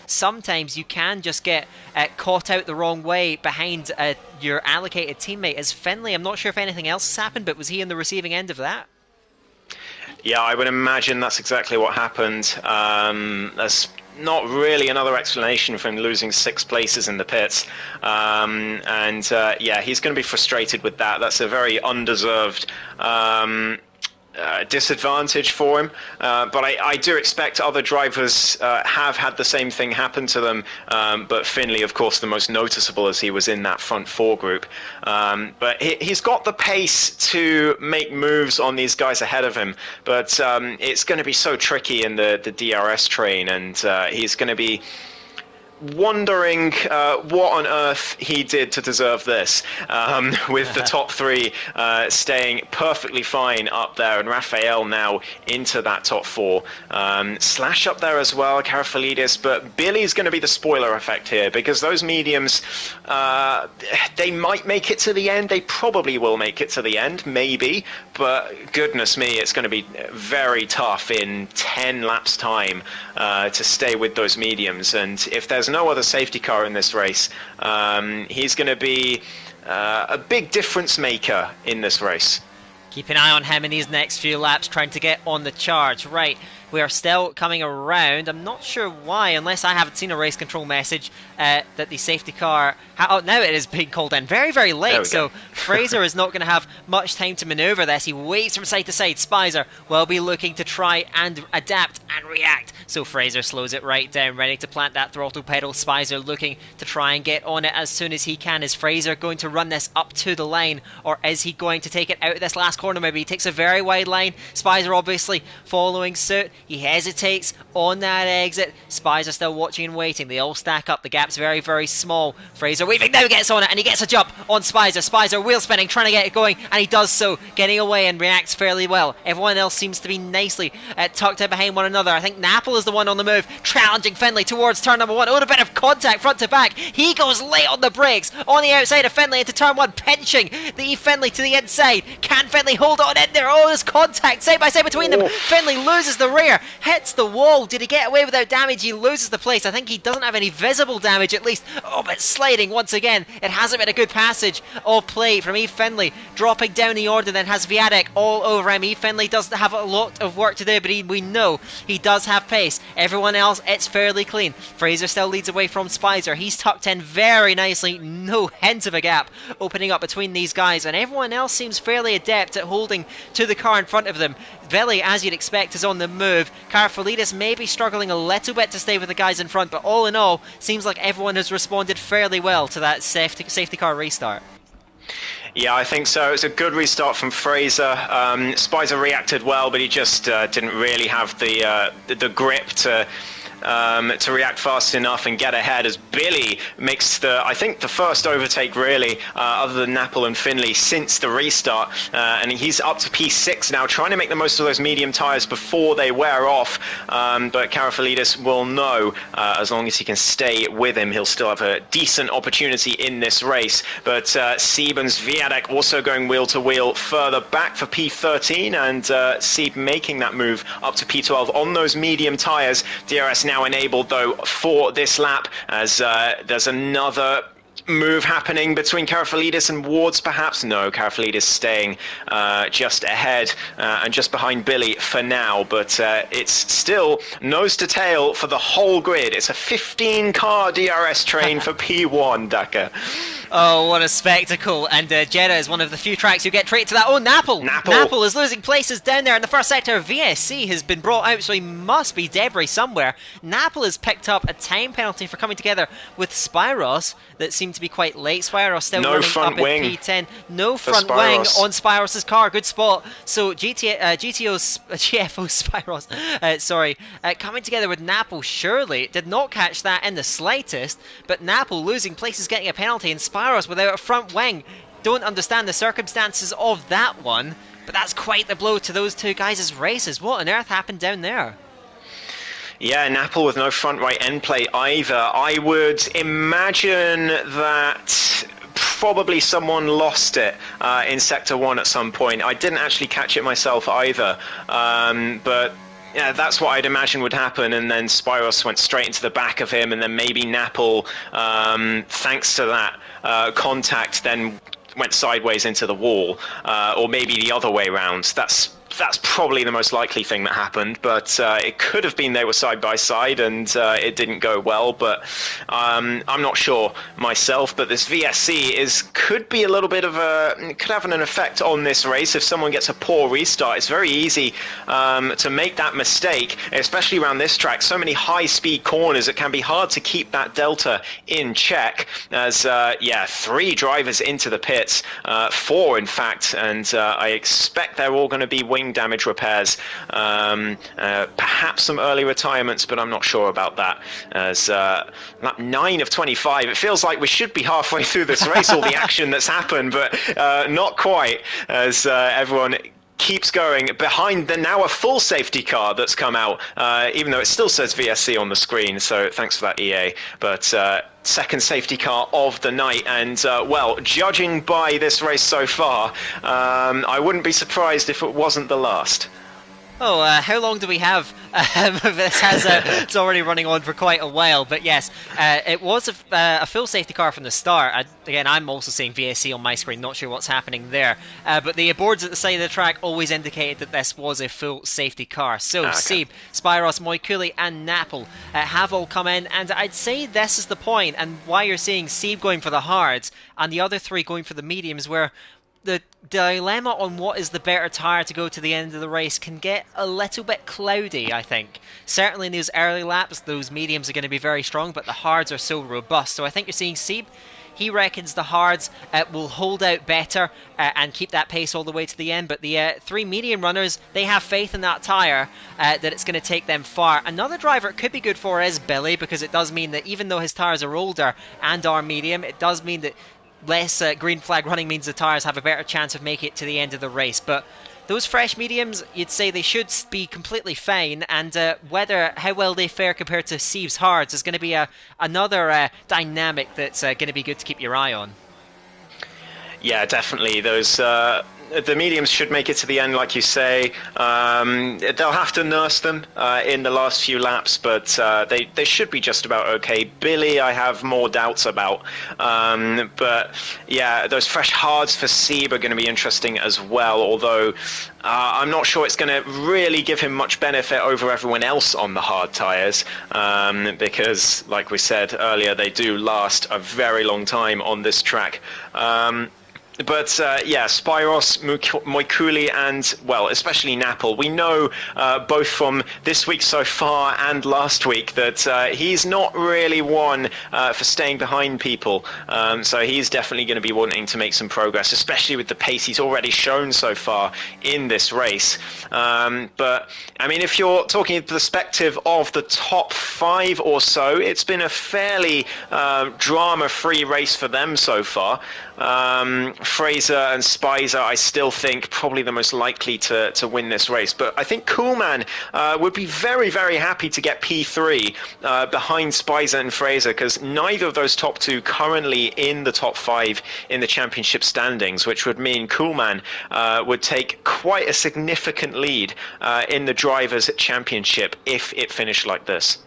Sometimes you can just get caught out the wrong way behind your allocated teammate. As Finley, I'm not sure if anything else has happened, but was he on the receiving end of that? Yeah, I would imagine that's exactly what happened. There's not really another explanation for him losing 6 places in the pits. Yeah, he's going to be frustrated with that. That's a very undeserved disadvantage for him, but I do expect other drivers have had the same thing happen to them, but Finley, of course, the most noticeable as he was in that front four group. But he's got the pace to make moves on these guys ahead of him, but it's going to be so tricky in the DRS train, and he's going to be wondering what on earth he did to deserve this, with the top three staying perfectly fine up there, and Raphael now into that top four. Slash up there as well, Karafalidis, but Billy's going to be the spoiler effect here, because those mediums, they might make it to the end. They probably will make it to the end, maybe, but goodness me, it's going to be very tough in 10 laps time to stay with those mediums, and if there's no other safety car in this race, he's going to be a big difference maker in this race. Keep an eye on him in these next few laps, trying to get on the charge. Right, we are still coming around. I'm not sure why, unless I haven't seen a race control message that the safety car... Oh, now it is being called in very, very late, so Fraser is not going to have much time to manoeuvre this. He waves from side to side. Spicer will be looking to try and adapt and react. So Fraser slows it right down, ready to plant that throttle pedal. Spicer looking to try and get on it as soon as he can. Is Fraser going to run this up to the line, or is he going to take it out of this last corner? Maybe he takes a very wide line. Spicer obviously following suit. He hesitates on that exit. Spicer still watching and waiting. They all stack up. The gap's very, very small. Fraser weaving now gets on it, and he gets a jump on Spicer. Spicer wheel spinning, trying to get it going, and he does so, getting away and reacts fairly well. Everyone else seems to be nicely tucked in behind one another. I think Napple is the one on the move, challenging Finley towards turn number one. Oh, a bit of contact front to back. He goes late on the brakes on the outside of Finley into turn one, pinching the Finley to the inside. Can Finley hold on in there? Oh, there's contact side by side between them. Finley loses the rear, hits the wall. Did he get away without damage? He loses the place. I think he doesn't have any visible damage at least. Oh, but sliding once again. It hasn't been a good passage of play from Eve Finley, dropping down the order, then has Viadek all over him. Eve Finley does have a lot of work to do, but we know he does have pace. Everyone else, it's fairly clean. Fraser still leads away from Spicer. He's tucked in very nicely, no hint of a gap opening up between these guys, and everyone else seems fairly adept at holding to the car in front of them. Veli, as you'd expect, is on the move. Karafalidis may be struggling a little bit to stay with the guys in front, but all in all, seems like everyone has responded fairly well to that safety car restart. Yeah, I think so. It's a good restart from Fraser. Spicer reacted well, but he just didn't really have the grip to react fast enough and get ahead, as Billy makes I think the first overtake really, other than Napple and Finley, since the restart, and he's up to P6 now, trying to make the most of those medium tyres before they wear off, but Karafalidis will know, as long as he can stay with him, he'll still have a decent opportunity in this race. But Siebens Viadek also going wheel to wheel further back for P13, and Sieb making that move up to P12 on those medium tyres. DRS now enabled though for this lap, as there's another move happening between Karafalidis and Wards perhaps. No, Karafalidis staying just ahead and just behind Billy for now, but it's still nose to tail for the whole grid. It's a 15-car DRS train for P1, Daka. Oh, what a spectacle. And Jeddah is one of the few tracks you get treated to that. Oh, Napple is losing places down there in the first sector. VSC has been brought out, so he must be debris somewhere. Napple has picked up a time penalty for coming together with Spyros that seemed to be quite late. Spyros still running up in P10. No front wing on Spyros' car. Good spot. So GFO Spyros, coming together with Napple, surely did not catch that in the slightest, but Napple losing places, getting a penalty, and Spyros without a front wing. Don't understand the circumstances of that one, but that's quite the blow to those two guys' races. What on earth happened down there? Yeah, Napple with no front right end plate either. I would imagine that probably someone lost it in Sector 1 at some point. I didn't actually catch it myself either, but yeah, that's what I'd imagine would happen, and then Spyros went straight into the back of him, and then maybe Napple, thanks to that contact, then went sideways into the wall, or maybe the other way round. That's that's probably the most likely thing that happened, but it could have been they were side by side and it didn't go well. But I'm not sure myself. But this VSC could be a little bit of could have an effect on this race. If someone gets a poor restart, it's very easy to make that mistake, especially around this track. So many high-speed corners, it can be hard to keep that delta in check. As 3 drivers into the pits, 4 in fact, and I expect they're all going to be wing damage repairs, perhaps some early retirements, but I'm not sure about that. As lap 9 of 25, it feels like we should be halfway through this race, all the action that's happened, but not quite, as everyone keeps going behind the now a full safety car that's come out, even though it still says VSC on the screen, so thanks for that, EA. But second safety car of the night, and well, judging by this race so far, I wouldn't be surprised if it wasn't the last. Oh, how long do we have? It's already running on for quite a while, but yes, it was a full safety car from the start. Again, I'm also seeing VSC on my screen, not sure what's happening there. But the boards at the side of the track always indicated that this was a full safety car. So, okay. Sieb, Spyros, Moikuli and Napple have all come in, and I'd say this is the point, and why you're seeing Sieb going for the hards, and the other 3 going for the mediums, where the dilemma on what is the better tyre to go to the end of the race can get a little bit cloudy, I think. Certainly in those early laps, those mediums are going to be very strong, but the hards are so robust. So I think you're seeing Sieb. He reckons the hards will hold out better and keep that pace all the way to the end. But the 3 medium runners, they have faith in that tyre that it's going to take them far. Another driver it could be good for is Billy, because it does mean that even though his tyres are older and are medium, it does mean that less green flag running means the tyres have a better chance of making it to the end of the race. But those fresh mediums, you'd say they should be completely fine, and how well they fare compared to Sieb's hards is going to be another dynamic that's going to be good to keep your eye on. Yeah, definitely. Those the mediums should make it to the end, like you say. They'll have to nurse them in the last few laps, but they should be just about okay. Billy, I have more doubts about. But yeah, those fresh hards for Sieb are going to be interesting as well, although I'm not sure it's going to really give him much benefit over everyone else on the hard tyres, because, like we said earlier, they do last a very long time on this track. But yeah, Spyros, Moikuli, and, well, especially Napple. We know both from this week so far and last week that he's not really one for staying behind people. So he's definitely going to be wanting to make some progress, especially with the pace he's already shown so far in this race. But, I mean, if you're talking in perspective of the top 5 or so, it's been a fairly drama-free race for them so far. Fraser and Spicer, I still think, probably the most likely to win this race. But I think Coolman would be very, very happy to get P3 behind Spicer and Fraser, because neither of those top 2 currently in the top 5 in the championship standings, which would mean Coolman would take quite a significant lead in the Drivers' Championship if it finished like this.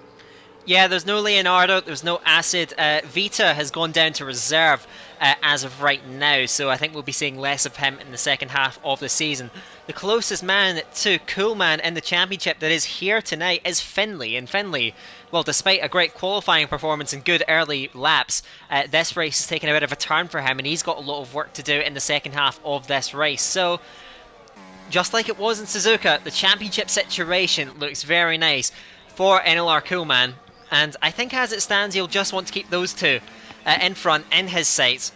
Yeah, there's no Leonardo, there's no Acid. Vita has gone down to reserve as of right now, so I think we'll be seeing less of him in the second half of the season. The closest man to Coolman in the championship that is here tonight is Finley. And Finley, well, despite a great qualifying performance and good early laps, this race has taken a bit of a turn for him, and he's got a lot of work to do in the second half of this race. So, just like it was in Suzuka, the championship situation looks very nice for NLR Coolman. And I think as it stands, he'll just want to keep those 2 in front, in his sights,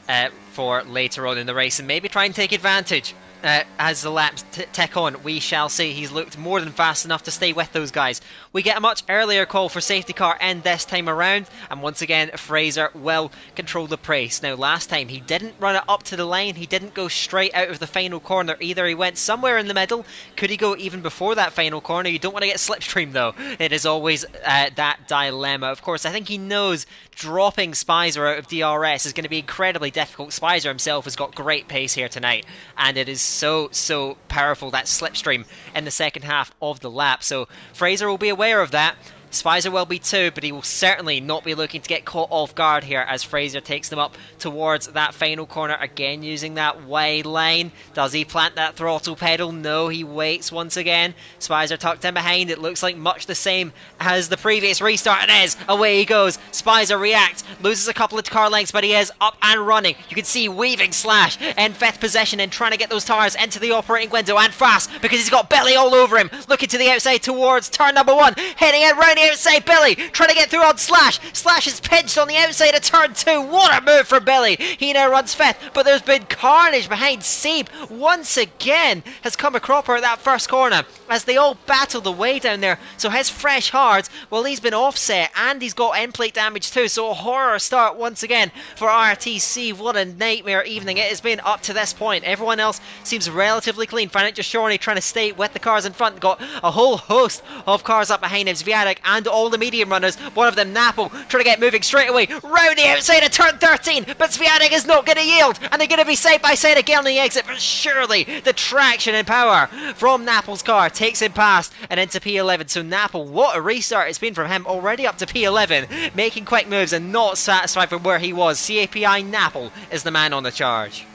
for later on in the race, and maybe try and take advantage as the laps tick on. We shall see. He's looked more than fast enough to stay with those guys. We get a much earlier call for safety car in this time around, and once again Fraser will control the pace. Now, last time he didn't run it up to the line, he didn't go straight out of the final corner either. He went somewhere in the middle. Could he go even before that final corner? You don't want to get slipstream though. It is always that dilemma. Of course, I think he knows dropping Spicer out of DRS is going to be incredibly difficult. Spicer himself has got great pace here tonight, and it is so powerful, that slipstream in the second half of the lap. So Fraser will be aware of that. Spicer will be too, but he will certainly not be looking to get caught off guard here as Fraser takes them up towards that final corner, again using that wide line. Does he plant that throttle pedal? No, he waits once again. Spicer tucked in behind. It looks like much the same as the previous restart. It is. Away he goes. Spicer reacts, loses a couple of car lengths, but he is up and running. You can see weaving Slash in fifth position and trying to get those tyres into the operating window, and fast because he's got Billy all over him. Looking to the outside towards turn number 1. Heading in round the outside. Billy trying to get through on Slash. Slash is pinched on the outside of turn 2. What a move for Billy. He now runs fifth, but there's been carnage behind. Sieb once again has come a cropper at that first corner as they all battle the way down there. So his fresh hards, well, he's been offset and he's got end plate damage too. So a horror start once again for RTC. What a nightmare evening it has been up to this point. Everyone else seems relatively clean. Find out just Shorney trying to stay with the cars in front. Got a whole host of cars up behind him. Zviadek and all the medium runners. One of them, Napple, trying to get moving straight away round the outside of turn 13. But Zviadek is not going to yield, and they're going to be side by side again on the exit. But surely the traction and power from Napple's car takes him past and into P11. So Napple, what a restart it's been from him, already up to P11, making quick moves and not satisfied from where he was. CAPI Napple is the man on the charge.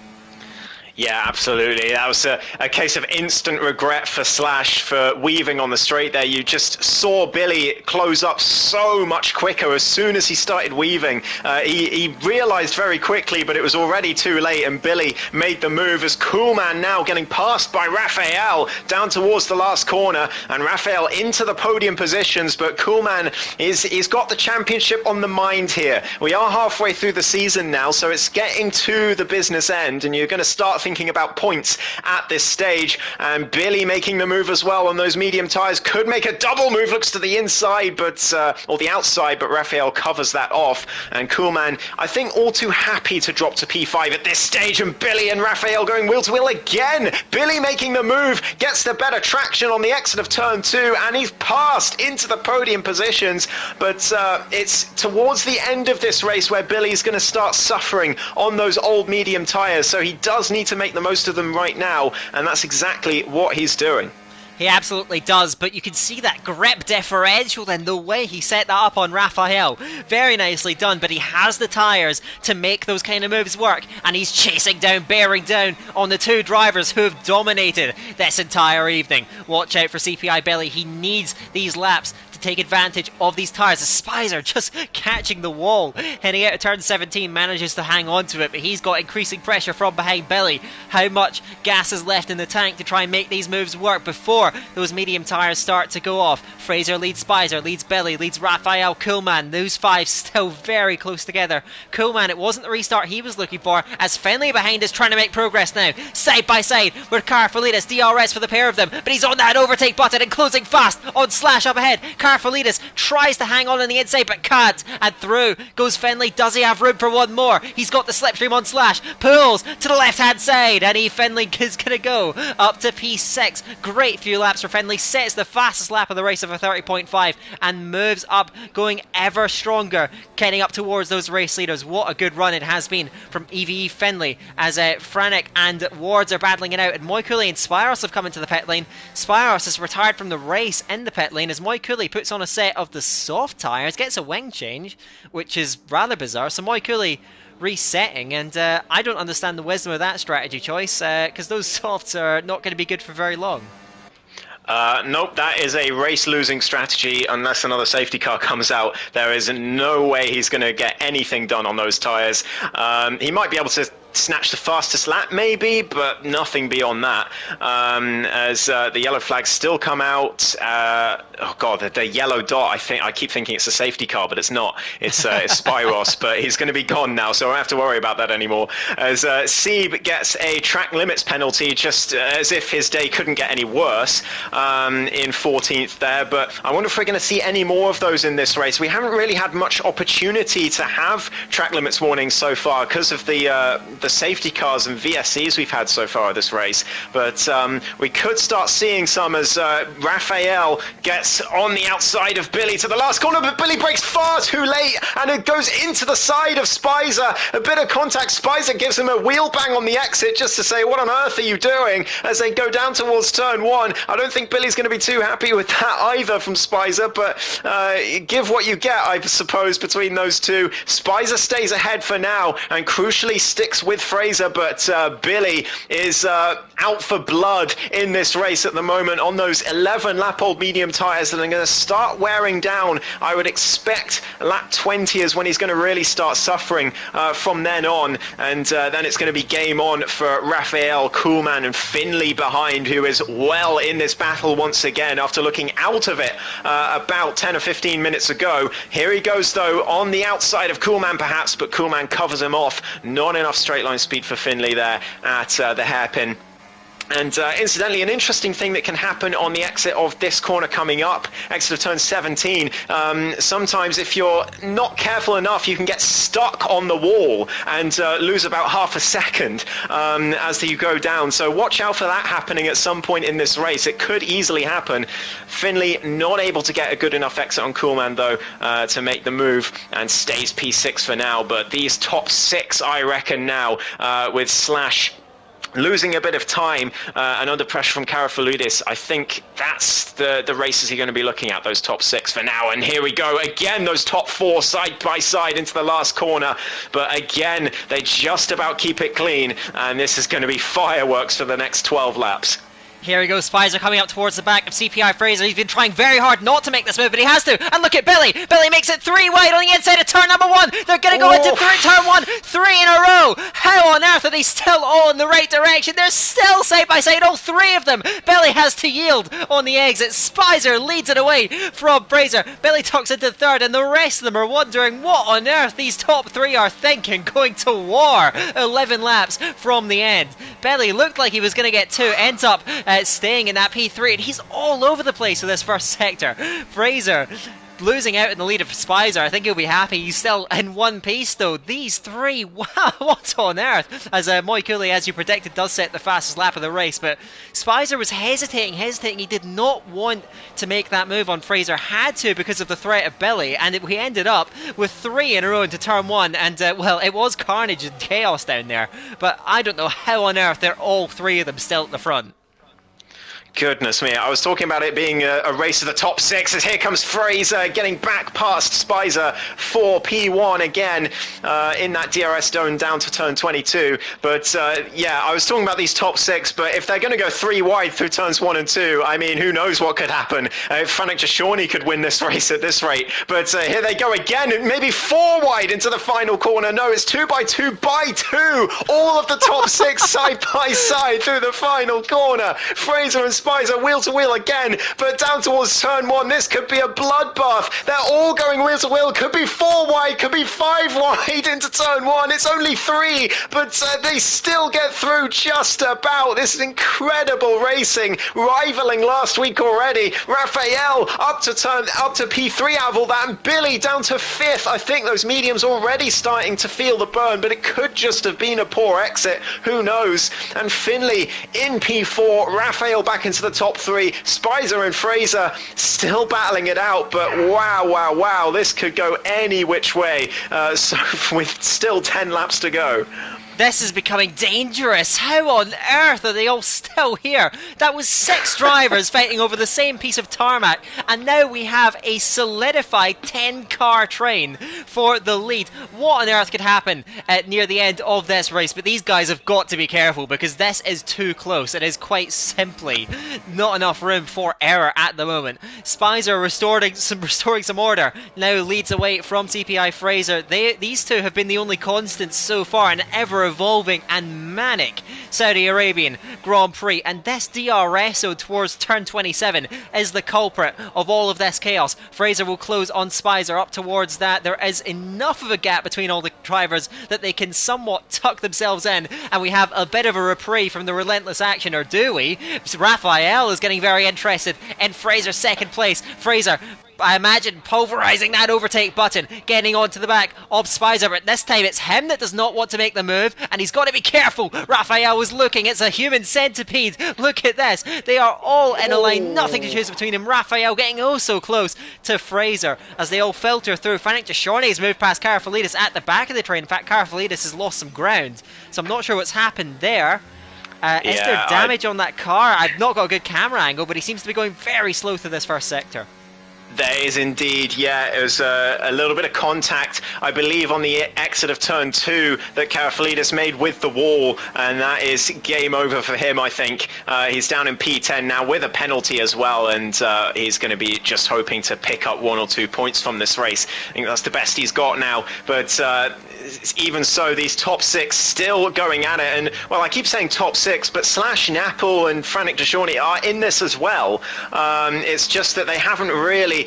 Yeah, absolutely. That was a case of instant regret for Slash for weaving on the straight there. You just saw Billy close up so much quicker as soon as he started weaving. He realised very quickly, but it was already too late, and Billy made the move as Coolman now getting passed by Raphael down towards the last corner, and Raphael into the podium positions, but Coolman he's got the championship on the mind here. We are halfway through the season now, so it's getting to the business end, and you're going to start thinking about points at this stage. And Billy making the move as well on those medium tyres, could make a double move, looks to the inside or the outside, but Raphael covers that off. And Coolman, I think, all too happy to drop to P5 at this stage, and Billy and Raphael going wheel to wheel again. Billy making the move, gets the better traction on the exit of turn 2, and he's passed into the podium positions. But it's towards the end of this race where Billy's going to start suffering on those old medium tyres, so he does need to make the most of them right now, and that's exactly what he's doing. He absolutely does, but you can see that grip differential then, the way he set that up on Raphael. Very nicely done, but he has the tyres to make those kind of moves work, and he's chasing down, bearing down on the two drivers who have dominated this entire evening. Watch out for CPI Billy, he needs these laps to take advantage of these tyres. The Spicer just catching the wall, heading out of turn 17, manages to hang on to it, but he's got increasing pressure from behind Billy. How much gas is left in the tank to try and make these moves work before those medium tyres start to go off? Fraser leads Spicer, leads Billy, leads Raphael, Coolman. Those five still very close together. Coolman, it wasn't the restart he was looking for, as Finlay behind is trying to make progress now. Side by side with Carfolitis, DRS for the pair of them, but he's on that overtake button and closing fast on Slash up ahead. Carfolitis tries to hang on the inside but can't, and through goes Finlay. Does he have room for one more? He's got the slipstream on Slash, pulls to the left hand side, and Finlay is going to go up to P6. Great few laps for Finlay, sets the fastest lap of the race of a 30.5 and moves up, going ever stronger, getting up towards those race leaders. What a good run it has been from EVE Finlay as Franek and Wards are battling it out, and Moikuli and Spyros have come into the pit lane. Spyros has retired from the race in the pit lane as Moikuli puts on a set of the soft tyres, gets a wing change, which is rather bizarre. So Moikuli resetting, and I don't understand the wisdom of that strategy choice, because those softs are not going to be good for very long. Nope, that is a race-losing strategy unless another safety car comes out. There is no way he's going to get anything done on those tyres. He might be able to snatch the fastest lap maybe, but nothing beyond that, as the yellow flags still come out. Oh god, the yellow dot, I keep thinking it's a safety car, but it's not. It's Spyros, but he's going to be gone now, so I don't have to worry about that anymore, as Sieb gets a track limits penalty, just as if his day couldn't get any worse, in 14th there. But I wonder if we're going to see any more of those in this race. We haven't really had much opportunity to have track limits warnings so far because of the the safety cars and VSCs we've had so far this race. But we could start seeing some as Raphael gets on the outside of Billy to the last corner, but Billy brakes far too late and it goes into the side of Spicer. A bit of contact. Spicer gives him a wheel bang on the exit just to say, what on earth are you doing? As they go down towards turn one. I don't think Billy's going to be too happy with that either from Spicer, but give what you get, I suppose, between those two. Spicer stays ahead for now and crucially sticks with Fraser, but Billy is out for blood in this race at the moment on those 11 lap old medium tyres that are going to start wearing down. I would expect lap 20 is when he's going to really start suffering from then on, and then it's going to be game on for Raphael, Coolman and Finley behind, who is well in this battle once again after looking out of it about 10 or 15 minutes ago. Here he goes though on the outside of Coolman perhaps, but Coolman covers him off. Not enough straight line speed for Finley there at the hairpin. And incidentally, an interesting thing that can happen on the exit of this corner coming up, exit of turn 17, sometimes if you're not careful enough, you can get stuck on the wall and lose about half a second as you go down. So watch out for that happening at some point in this race. It could easily happen. Finley not able to get a good enough exit on Coolman, though, to make the move, and stays P6 for now. But these top six, I reckon now, with Slash losing a bit of time and under pressure from Karafaludis, I think that's the races you're going to be looking at, those top six for now. And here we go again, those top four side by side into the last corner. But again, they just about keep it clean, and this is going to be fireworks for the next 12 laps. Here we go, Spicer coming up towards the back of CPI Fraser. He's been trying very hard not to make this move, but he has to. And look at Billy. Billy makes it 3 wide on the inside of turn number 1. They're going to go into turn 1, 3 in a row. How on earth are they still all in the right direction? They're still side by side, all 3 of them. Billy has to yield on the exit. Spicer leads it away from Fraser. Billy tucks into third, and the rest of them are wondering what on earth these top 3 are thinking, going to war 11 laps from the end. Billy looked like he was going to get 2, ends up staying in that P3, and he's all over the place with this first sector. Fraser losing out in the lead of Spicer. I think he'll be happy. He's still in one piece though. These 3, wow, what on earth? As Moy Cooley, as you predicted, does set the fastest lap of the race, but Spicer was hesitating. He did not want to make that move on Fraser. Had to because of the threat of Billy, and we ended up with 3 in a row into turn 1, and well, it was carnage and chaos down there, but I don't know how on earth they're all 3 of them still at the front. Goodness me, I was talking about it being a race of the top 6 as here comes Fraser getting back past Spicer for P1 again in that DRS zone down to turn 22. But yeah, I was talking about these top 6, but if they're going to go 3 wide through turns 1 and 2, I mean, who knows what could happen. Frank Jashorny could win this race at this rate. But here they go again, maybe 4 wide into the final corner. No, it's 2 by 2 by 2. All of the top 6 side by side through the final corner. Fraser and Spicer wheel to wheel again, but down towards turn 1, this could be a bloodbath. They're all going wheel to wheel. Could be 4 wide, could be 5 wide into turn 1. It's only 3, but they still get through just about. This is incredible racing, rivaling last week already. Raphael up to P3 out of all that, and Billy down to 5th. I think those mediums already starting to feel the burn, but it could just have been a poor exit. Who knows? And Finley in P4, Raphael back into the top 3, Spicer and Fraser still battling it out, but wow, this could go any which way, so with still 10 laps to go. This is becoming dangerous. How on earth are they all still here? That was 6 drivers fighting over the same piece of tarmac, and now we have a solidified 10-car train for the lead. What on earth could happen near the end of this race? But these guys have got to be careful because this is too close. It is quite simply not enough room for error at the moment. Spicer restoring some order. Now leads away from CPI Fraser. These two have been the only constants so far in ever-evolving and manic Saudi Arabian Grand Prix, and this DRS towards turn 27 is the culprit of all of this chaos. Fraser will close on Spicer up towards that. There is enough of a gap between all the drivers that they can somewhat tuck themselves in, and we have a bit of a reprieve from the relentless action, or do we? Raphael is getting very interested in Fraser's second place. Fraser I imagine pulverizing that overtake button, getting onto the back of Spicer, but this time it's him that does not want to make the move, and he's got to be careful. Raphael was looking, it's a human centipede. Look at this, they are all in a line, nothing to choose between them. Raphael getting oh so close to Fraser as they all filter through. Frank Deschorny has moved past Karafalidis at the back of the train. In fact, Karafalidis has lost some ground, so I'm not sure what's happened there. Is there damage on that car? I've not got a good camera angle, but he seems to be going very slow through this first sector. There is indeed, yeah. It was a little bit of contact, I believe, on the exit of turn 2 that Karafalidis made with the wall, and that is game over for him, I think. He's down in P10 now with a penalty as well, and he's going to be just hoping to pick up 1 or 2 points from this race. I think that's the best he's got now, but even so, these top 6 still going at it, and, well, I keep saying top 6, but Slash, Napple, and Frank Deschorny are in this as well. It's just that they haven't really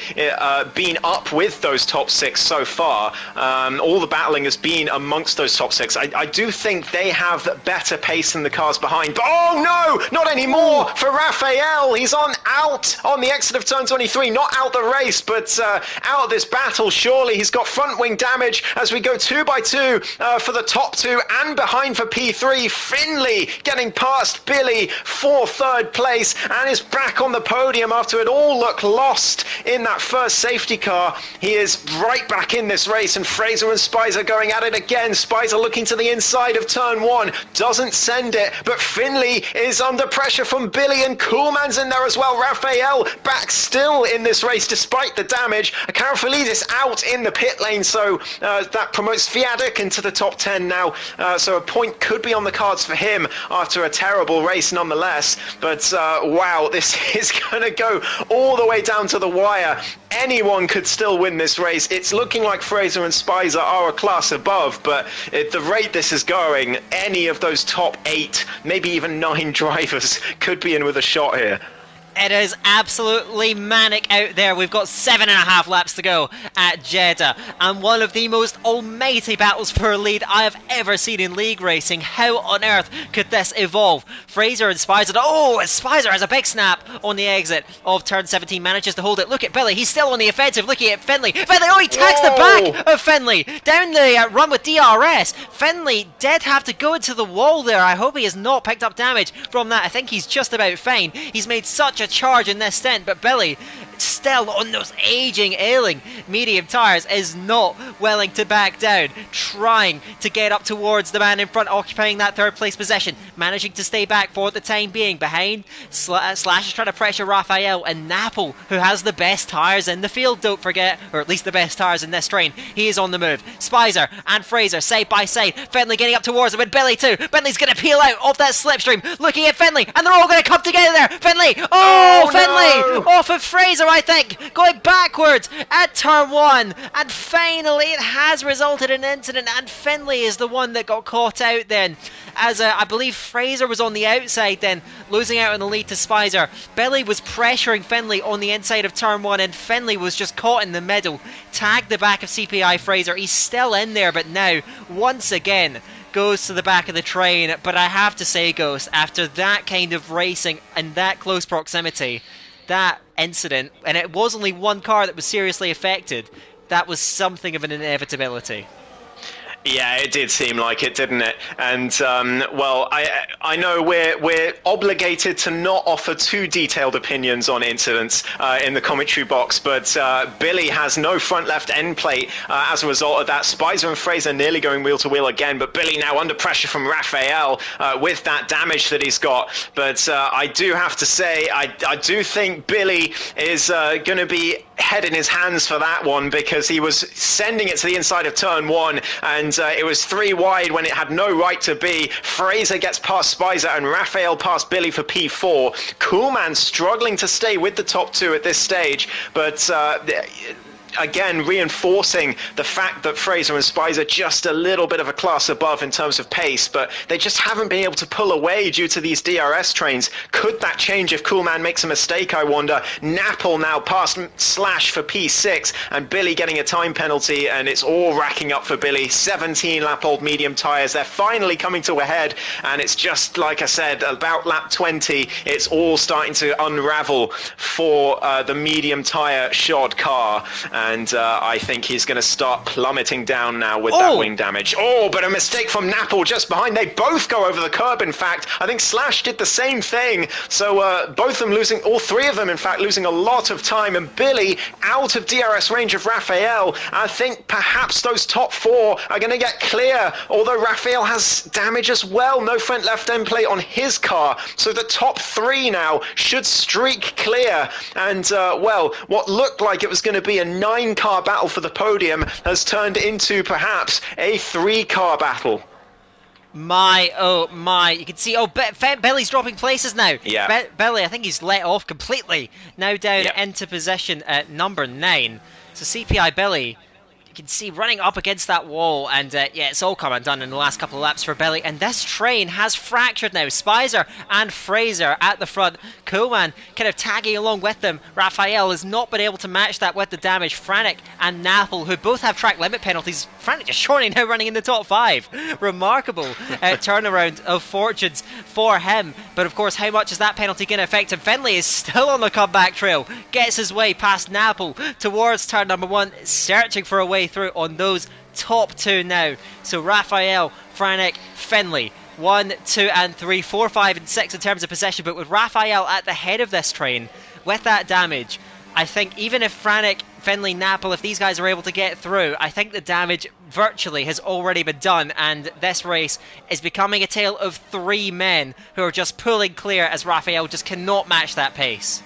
been up with those top 6 so far. All the battling has been amongst those top 6. I do think they have better pace than the cars behind, but oh no, not anymore for Raphael. He's out on the exit of turn 23, not out the race, but out of this battle. Surely he's got front wing damage as we go 2 by 2 for the top 2 and behind for P3. Finley getting past Billy for 3rd place and is back on the podium after it all looked lost in that first safety car. He is right back in this race, and Fraser and Spicer going at it again. Spicer looking to the inside of turn 1, doesn't send it, but Finley is under pressure from Billy, and Coolman's in there as well. Raphael back still in this race despite the damage. Karafalidis out in the pit lane, so that promotes Fiaduk into the top 10 now, so a point could be on the cards for him after a terrible race nonetheless. But wow, this is going to go all the way down to the wire. Anyone could still win this race. It's looking like Fraser and Spicer are a class above, but at the rate this is going, any of those top 8, maybe even 9 drivers could be in with a shot here. It is absolutely manic out there. We've got 7.5 laps to go at Jeddah, and one of the most almighty battles for a lead I have ever seen in league racing. How on earth could this evolve? Fraser and Spicer. Oh, Spicer has a big snap on the exit of turn 17, manages to hold it. Look at Billy, he's still on the offensive, looking at Finley. Finley, oh, he tags the back of Finley down the run with DRS. Finley did have to go into the wall there. I hope he has not picked up damage from that. I think he's just about fine. He's made such a charge in this stint, but Billy, still on those aging, ailing medium tyres, is not willing to back down, trying to get up towards the man in front, occupying that 3rd place position, managing to stay back for the time being. Behind, Slash is trying to pressure Raphael, and Napple, who has the best tyres in the field, don't forget, or at least the best tyres in this train. He is on the move. Spicer and Fraser side by side, Finley getting up towards him, and Billy too. Finley's going to peel out of that slipstream, looking at Finley, and they're all going to come together there. Finley, Finley, no! off of Fraser, I think, going backwards at turn 1, and finally it has resulted in an incident, and Finley is the one that got caught out then, as I believe Fraser was on the outside then, losing out on the lead to Spicer. Billy was pressuring Finley on the inside of turn 1, and Finley was just caught in the middle, tagged the back of CPI Fraser. He's still in there, but now, once again, goes to the back of the train. But I have to say, Ghost, after that kind of racing and that close proximity, that incident, and it was only one car that was seriously affected, that was something of an inevitability. Yeah, it did seem like it, didn't it? And well, I know we're obligated to not offer too detailed opinions on incidents in the commentary box, but Billy has no front left end plate as a result of that. Spicer and Fraser nearly going wheel to wheel again, but Billy now under pressure from Raphael with that damage that he's got. But I do have to say, I do think Billy is going to be head in his hands for that one, because he was sending it to the inside of turn 1, and it was 3 wide when it had no right to be. Fraser gets past Spicer and Raphael past Billy for P4. Coolman struggling to stay with the top 2 at this stage, but again, reinforcing the fact that Fraser and Spies are just a little bit of a class above in terms of pace, but they just haven't been able to pull away due to these DRS trains. Could that change if Coolman makes a mistake, I wonder? Napple now past Slash for P6, and Billy getting a time penalty, and it's all racking up for Billy. 17 lap-old medium tyres. They're finally coming to a head, and it's just, like I said, about lap 20, it's all starting to unravel for the medium tyre shod car. And I think he's going to start plummeting down now with that wing damage. Oh, but a mistake from Napple just behind. They both go over the curb, in fact. I think Slash did the same thing. So both of them losing, all three of them, in fact, losing a lot of time. And Billy out of DRS range of Raphael. I think perhaps those top four are going to get clear, although Raphael has damage as well. No front left end plate on his car. So the top three now should streak clear. And, well, what looked like it was going to be a 9-car battle for the podium has turned into perhaps a 3-car battle. Oh my, you can see, Billy's dropping places now. Yeah. Billy, I think he's let off completely. Now down into position at number 9. So CPI Billy, you can see running up against that wall, and it's all come undone in the last couple of laps for Billy, and this train has fractured now. Spicer and Fraser at the front, Coolman kind of tagging along with them. Raphael has not been able to match that with the damage. Frantic and Napple, who both have track limit penalties. Frantic just shortly now running in the top 5. Remarkable turnaround of fortunes for him, but of course, how much is that penalty going to affect him? Finlay is still on the comeback trail, gets his way past Napple towards turn number 1, searching for a way through on those top 2 now. So Raphael, Frantic, Finlay, 1, 2 and 3, 4, 5 and 6 in terms of possession, but with Raphael at the head of this train with that damage, I think even if Frantic, Finlay, Napple, if these guys are able to get through, I think the damage virtually has already been done, and this race is becoming a tale of 3 men who are just pulling clear as Raphael just cannot match that pace.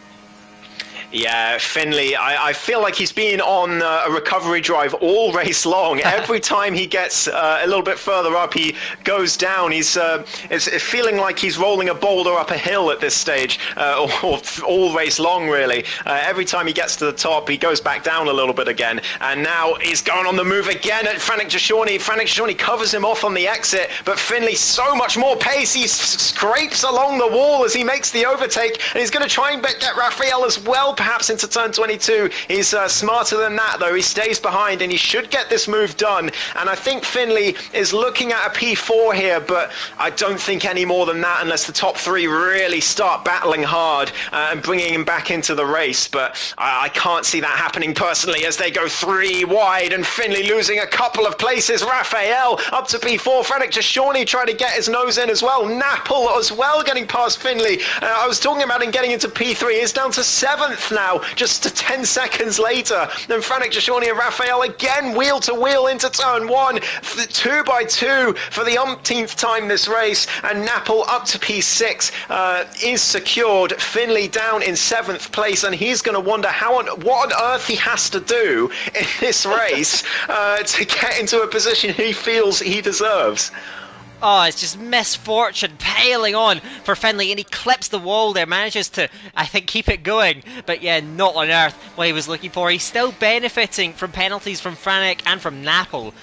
Yeah, Finlay, I feel like he's been on a recovery drive all race long. Every time he gets a little bit further up, he goes down. He's feeling like he's rolling a boulder up a hill at this stage, or all race long, really. Every time he gets to the top, he goes back down a little bit again. And now he's going on the move again at Frantic Jashorny. Frantic Jashorny covers him off on the exit, but Finlay, so much more pace. He scrapes along the wall as he makes the overtake, and he's going to try and get Raphael as well, perhaps into turn 22. He's smarter than that, though. He stays behind, and he should get this move done. And I think Finlay is looking at a P4 here, but I don't think any more than that unless the top 3 really start battling hard and bringing him back into the race. But I can't see that happening personally as they go 3 wide, and Finlay losing a couple of places. Raphael up to P4. Frantic Jashorny trying to get his nose in as well. Napple as well getting past Finlay. I was talking about him getting into P3. He's down to 7th now, just 10 seconds later. Then Frantic Jashorny and Raphael again wheel to wheel into turn 1, 2 by 2 for the umpteenth time this race, and Napple up to P6 is secured. Finlay down in 7th place, and he's going to wonder what on earth he has to do in this race to get into a position he feels he deserves. Oh, it's just misfortune piling on for Finlay, and he clips the wall there, manages to, I think, keep it going. But yeah, not on earth what he was looking for. He's still benefiting from penalties from Frantic and from Napple.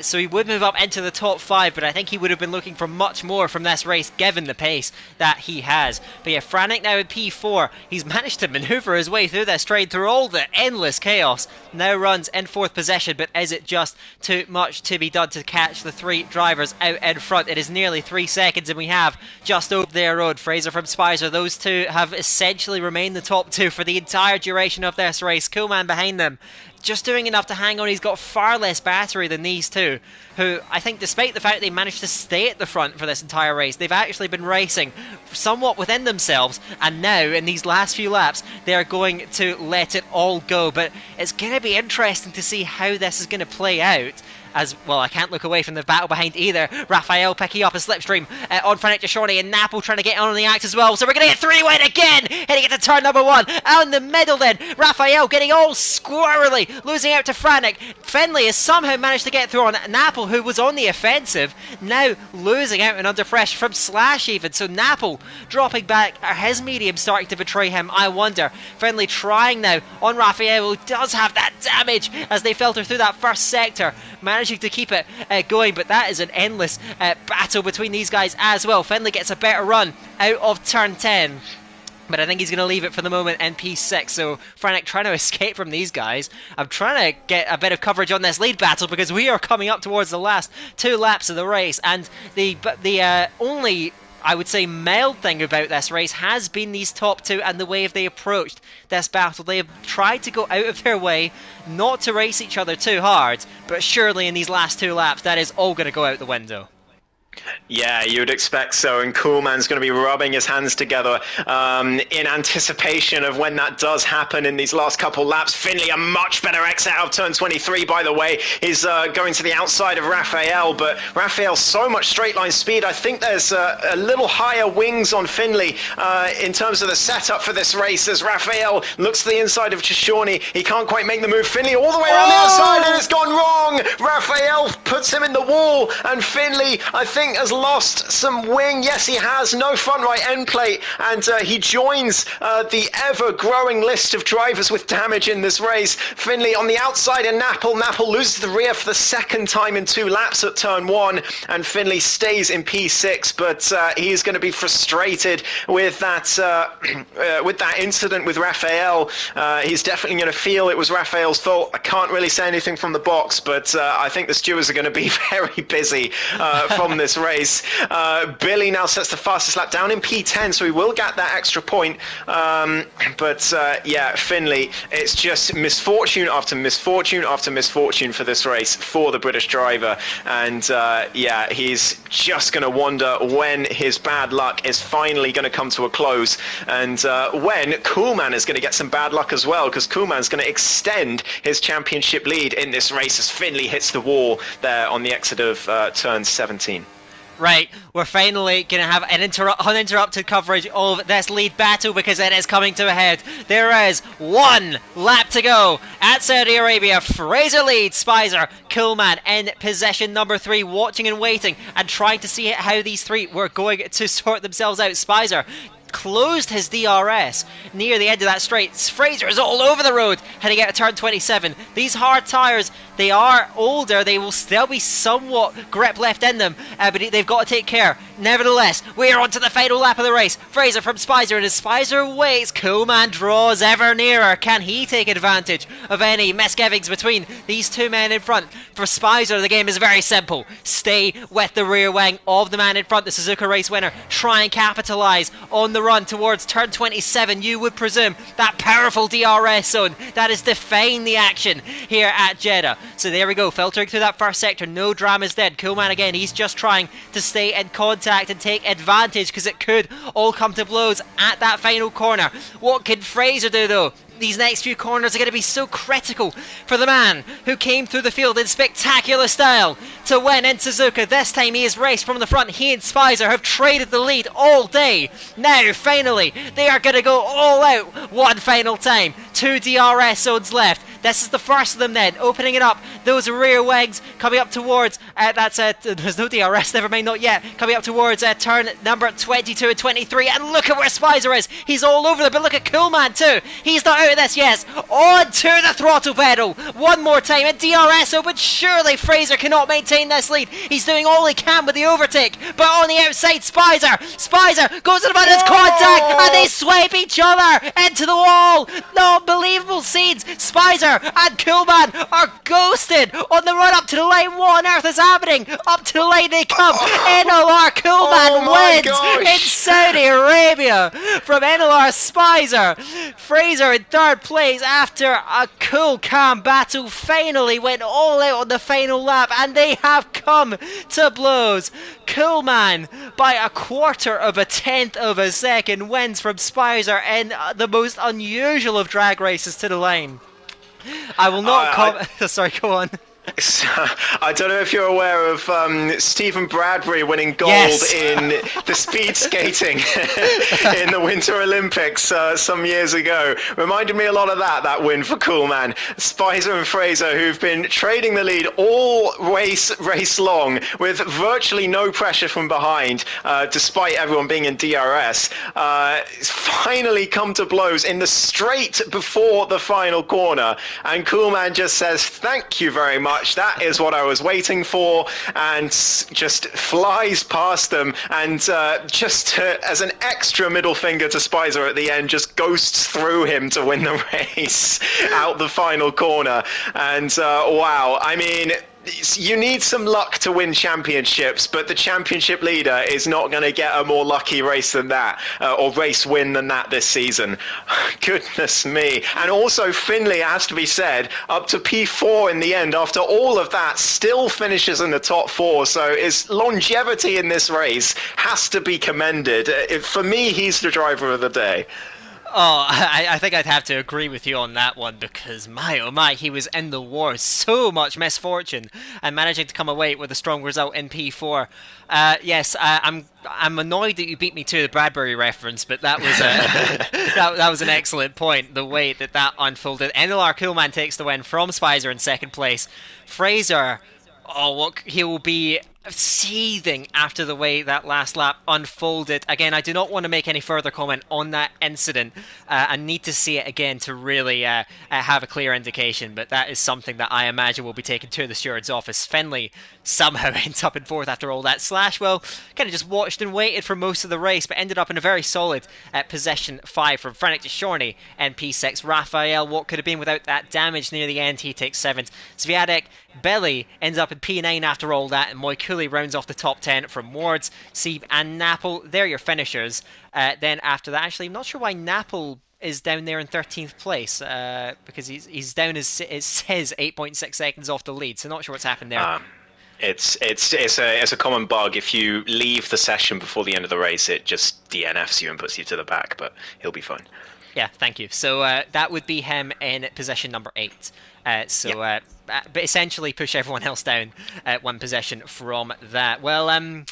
So he would move up into the top 5, but I think he would have been looking for much more from this race given the pace that he has. But yeah, Frantic now in P4. He's managed to manoeuvre his way through this train, through all the endless chaos. Now runs in 4th position, but is it just too much to be done to catch the 3 drivers out in front? It is nearly 3 seconds, and we have just over their road. Fraser from Spicer, those 2 have essentially remained the top 2 for the entire duration of this race. Coolman behind them, just doing enough to hang on. He's got far less battery than these 2, who I think, despite the fact they managed to stay at the front for this entire race, they've actually been racing somewhat within themselves, and now in these last few laps they are going to let it all go. But it's going to be interesting to see how this is going to play out. as well. I can't look away from the battle behind either. Raphael picking up a slipstream on Frank Jashorny, and Napple trying to get on the act as well. So we're going to get 3-win again, heading into turn number 1. Out in the middle then, Raphael getting all squirrely, losing out to Frantic. Finley has somehow managed to get through on Napple, who was on the offensive, now losing out and under pressure from Slash even. So Napple dropping back, his medium starting to betray him, I wonder. Finley trying now on Raphael, who does have that damage as they filter through that first sector, managing to keep it going, but that is an endless battle between these guys as well. Finley gets a better run out of turn 10, but I think he's going to leave it for the moment in P6. So Frantic trying to escape from these guys. I'm trying to get a bit of coverage on this lead battle because we are coming up towards the last 2 laps of the race, and the only, I would say, mild thing about this race has been these top 2 and the way they approached this battle. They have tried to go out of their way not to race each other too hard, but surely in these last 2 laps that is all going to go out the window. Yeah, you'd expect so, and Coolman's going to be rubbing his hands together in anticipation of when that does happen in these last couple laps. Finley, a much better exit out of turn 23, by the way, is going to the outside of Raphael, but Raphael so much straight line speed. I think there's a little higher wings on Finley in terms of the setup for this race, as Raphael looks to the inside of Chishorny. He can't quite make the move. Finley all the way around the outside, and it's gone wrong. Raphael puts him in the wall, and Finley, I think, has lost some wing. Yes, he has. No front right end plate, and he joins the ever-growing list of drivers with damage in this race. Finley on the outside, and Napple loses the rear for the second time in 2 laps at turn 1, and Finley stays in P6, but he's going to be frustrated with that incident with Raphael. He's definitely going to feel it was Raphael's fault. I can't really say anything from the box, but I think the stewards are going to be very busy from this race. Billy now sets the fastest lap down in P10, so he will get that extra point. But yeah, Finley, it's just misfortune after misfortune after misfortune for this race for the British driver. And yeah, he's just going to wonder when his bad luck is finally going to come to a close, and when Coolman is going to get some bad luck as well, because Coolman's going to extend his championship lead in this race as Finley hits the wall there on the exit of turn 17. Right, we're finally going to have an uninterrupted coverage of this lead battle because it is coming to a head. There is 1 lap to go at Saudi Arabia. Fraser leads Spicer. Coolman in position number 3, watching and waiting and trying to see how these 3 were going to sort themselves out. Spicer closed his DRS near the end of that straight. Fraser is all over the road heading out of turn 27. These hard tyres, they are older, they will still be somewhat grip left in them, but they've got to take care. Nevertheless, we are on to the final lap of the race. Fraser from Spicer, and as Spicer waits, Coolman draws ever nearer. Can he take advantage of any misgivings between these 2 men in front? For Spicer, the game is very simple. Stay with the rear wing of the man in front, the Suzuka race winner. Try and capitalise on the run towards turn 27. You would presume that powerful DRS zone that is defying the action here at Jeddah. So there we go, filtering through that first sector. No dramas then. Coolman again, he's just trying to stay in contact and take advantage because it could all come to blows at that final corner. What can Fraser do though? These next few corners are going to be so critical for the man who came through the field in spectacular style to win in Suzuka. This time he is raced from the front. He and Spicer have traded the lead all day. Now, finally, they are going to go all out one final time. 2 DRS zones left. This is the first of them then, opening it up. Those rear wings coming up towards, there's no DRS, never mind, not yet. Coming up towards turn number 22 and 23. And look at where Spicer is. He's all over there, but look at Coolman too. He's not out of this, yes. On to the throttle pedal. One more time, a DRS open. Surely Fraser cannot maintain this lead. He's doing all he can with the overtake. But on the outside, Spicer goes to the button's contact, and they swipe each other into the wall. No unbelievable scenes. Spicer and Coolman are ghosted on the run up to the line. What on earth is happening? Up to the line they come. NLR Coolman wins in Saudi Arabia from NLR Spicer. Fraser in third place after a cool, calm battle. Finally went all out on the final lap, and they have come to blows. Coolman, by a quarter of a tenth of a second, wins from Spicer in the most unusual of drag races to the line. I will not comment. Sorry, go on. I don't know if you're aware of Stephen Bradbury winning gold Yes. in the speed skating in the Winter Olympics some years ago. Reminded me a lot of that win for Coolman. Spicer and Fraser, who've been trading the lead all race long with virtually no pressure from behind, despite everyone being in DRS, finally come to blows in the straight before the final corner. And Coolman just says, "Thank you very much. That is what I was waiting for," and just flies past them, and just as an extra middle finger to Spicer at the end, just ghosts through him to win the race out the final corner. And wow, I mean, you need some luck to win championships, but the championship leader is not going to get a more lucky race than that, or race win than that this season. Goodness me. And also Finley, it has to be said, up to P4 in the end, after all of that, still finishes in the top four. So his longevity in this race has to be commended. For me, he's the driver of the day. Oh, I think I'd have to agree with you on that one because my oh my, he was in the war. So much misfortune and managing to come away with a strong result in P4. Yes, I'm annoyed that you beat me to the Bradbury reference, but that was that was an excellent point. The way that unfolded. NLR Coolman takes the win from Spicer in second place. Fraser, oh, what he will be seething after the way that last lap unfolded. Again, I do not want to make any further comment on that incident. I need to see it again to really have a clear indication, but that is something that I imagine will be taken to the steward's office. Finley somehow ends up in fourth after all that. Slash, well, kind of just watched and waited for most of the race, but ended up in a very solid position 5 from Frantic to Shorney and P6. Raphael, what could have been without that damage near the end, he takes 7th. Sviatek, Belly ends up in P9 after all that, and Moy Cooley rounds off the top 10 from Wards, Sieb and Napple. They're your finishers. Then after that, actually, I'm not sure why Napple is down there in 13th place, because he's down as it says 8.6 seconds off the lead, so not sure what's happened there. It's a common bug. If you leave the session before the end of the race, it just DNFs you and puts you to the back, but he'll be fine. Yeah, thank you. So that would be him in position number 8. But essentially push everyone else down 1 possession from that. Well, I'm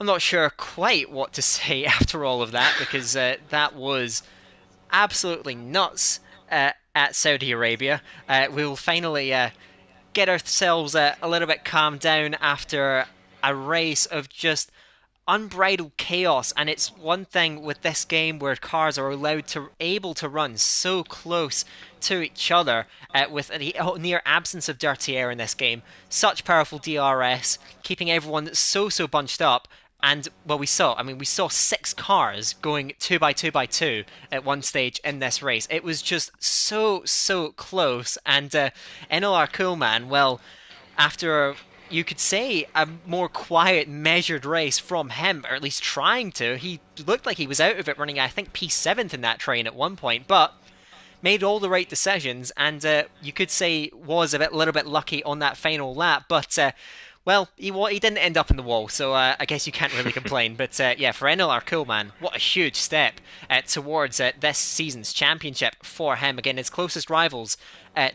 not sure quite what to say after all of that, because that was absolutely nuts at Saudi Arabia. We'll finally get ourselves a little bit calmed down after a race of just unbridled chaos. And it's one thing with this game where cars are able to run so close to each other with a near absence of dirty air in this game. Such powerful DRS, keeping everyone so bunched up. And well, we saw 6 cars going 2 by 2 by 2 at one stage in this race. It was just so close. And NLR Coolman, well, after you could say a more quiet, measured race from him, or at least trying to. He looked like he was out of it, running I think P7th in that train at one point, but made all the right decisions, and you could say was a little bit lucky on that final lap, but well, he didn't end up in the wall, so I guess you can't really complain. But yeah, for NLR Coolman, what a huge step towards this season's championship for him. Again, his closest rivals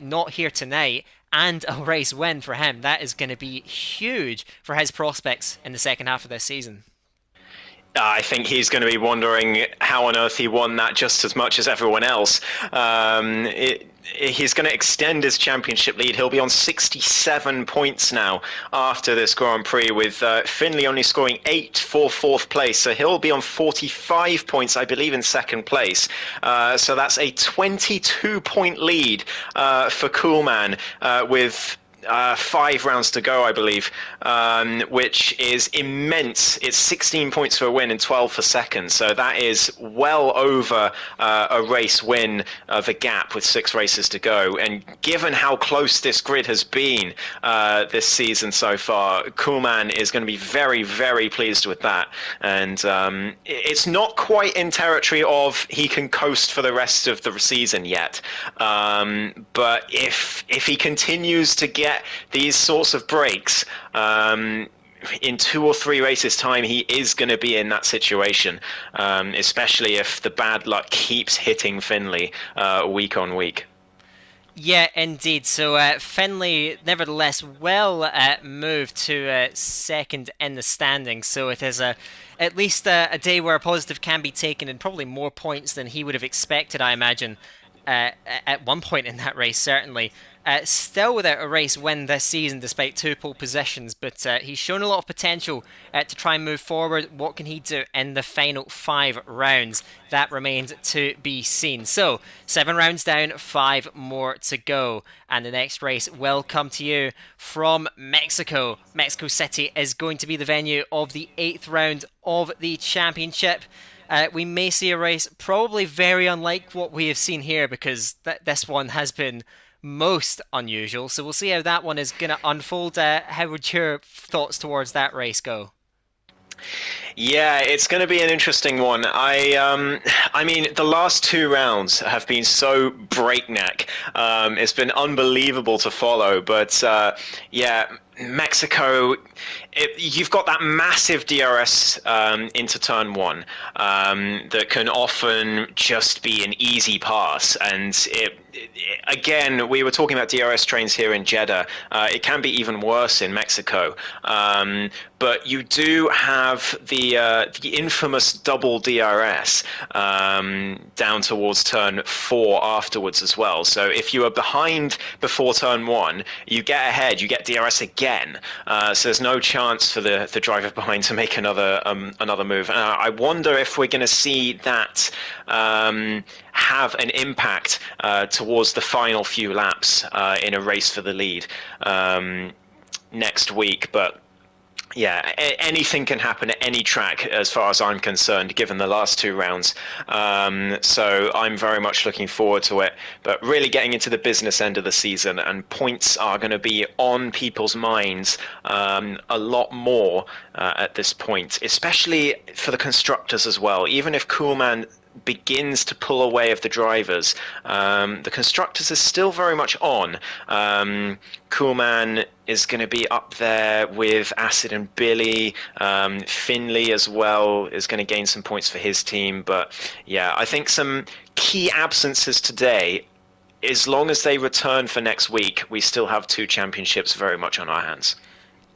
not here tonight, and a race win for him. That is going to be huge for his prospects in the second half of this season. I think he's going to be wondering how on earth he won that just as much as everyone else. He's going to extend his championship lead. He'll be on 67 points now after this Grand Prix, with Finley only scoring 8 for 4th place. So he'll be on 45 points, I believe, in 2nd place. So that's a 22-point lead for Coolman with 5 rounds to go, I believe, which is immense. It's 16 points for a win and 12 for second, so that is well over a race win of a gap with 6 races to go. And given how close this grid has been this season so far, Coolman is going to be very pleased with that. And it's not quite in territory of he can coast for the rest of the season yet, but if he continues to get these sorts of breaks, in 2 or 3 races time, he is going to be in that situation, especially if the bad luck keeps hitting Finley week on week. Yeah, indeed. So Finlay, nevertheless, well moved to second in the standings. So it is at least a day where a positive can be taken, and probably more points than he would have expected, I imagine, at one point in that race, certainly. Still without a race win this season, despite two pole positions, but he's shown a lot of potential to try and move forward. What can he do in the final 5 rounds? That remains to be seen. So, 7 rounds down, 5 more to go, and the next race will come to you from Mexico. Mexico City is going to be the venue of the 8th round of the championship. We may see a race probably very unlike what we have seen here because this one has been most unusual. So we'll see how that one is going to unfold. How would your thoughts towards that race go? Yeah, it's going to be an interesting one. I mean, the last 2 rounds have been so breakneck. It's been unbelievable to follow. But yeah, Mexico, you've got that massive DRS into turn one that can often just be an easy pass. And again, we were talking about DRS trains here in Jeddah. It can be even worse in Mexico. But you do have the infamous double DRS down towards turn four afterwards as well. So if you are behind before turn one, you get ahead, you get DRS again. So there's no chance for the driver behind to make another move. I wonder if we're going to see that have an impact towards the final few laps in a race for the lead next week. But yeah, anything can happen at any track as far as I'm concerned, given the last 2 rounds. So I'm very much looking forward to it. But really getting into the business end of the season, and points are going to be on people's minds a lot more at this point, especially for the constructors as well. Even if Coolman begins to pull away of the drivers, the constructors are still very much on. Coolman is going to be up there with Acid and Billy. Finley as well is going to gain some points for his team. But yeah, I think some key absences today. As long as they return for next week, we still have 2 championships very much on our hands.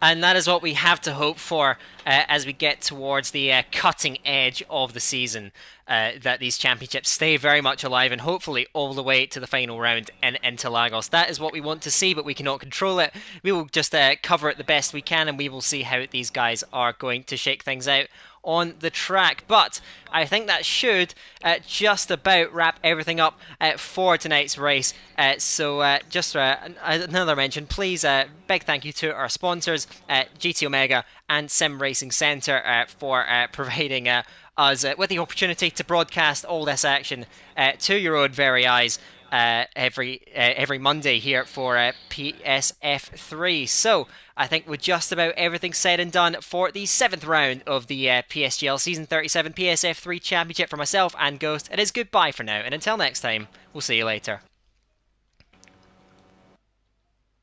And that is what we have to hope for as we get towards the cutting edge of the season. That these championships stay very much alive and hopefully all the way to the final round in Interlagos. That is what we want to see, but we cannot control it. We will just cover it the best we can, and we will see how these guys are going to shake things out on the track. But I think that should just about wrap everything up for tonight's race. So just another mention, please, big thank you to our sponsors, GT Omega and Sim Racing Centre, for providing us with the opportunity to broadcast all this action to your own very eyes every Monday here for PSF3. So I think with just about everything said and done for the 7th round of the PSGL Season 37 PSF3 Championship for myself and Ghost, it is goodbye for now, and until next time, we'll see you later.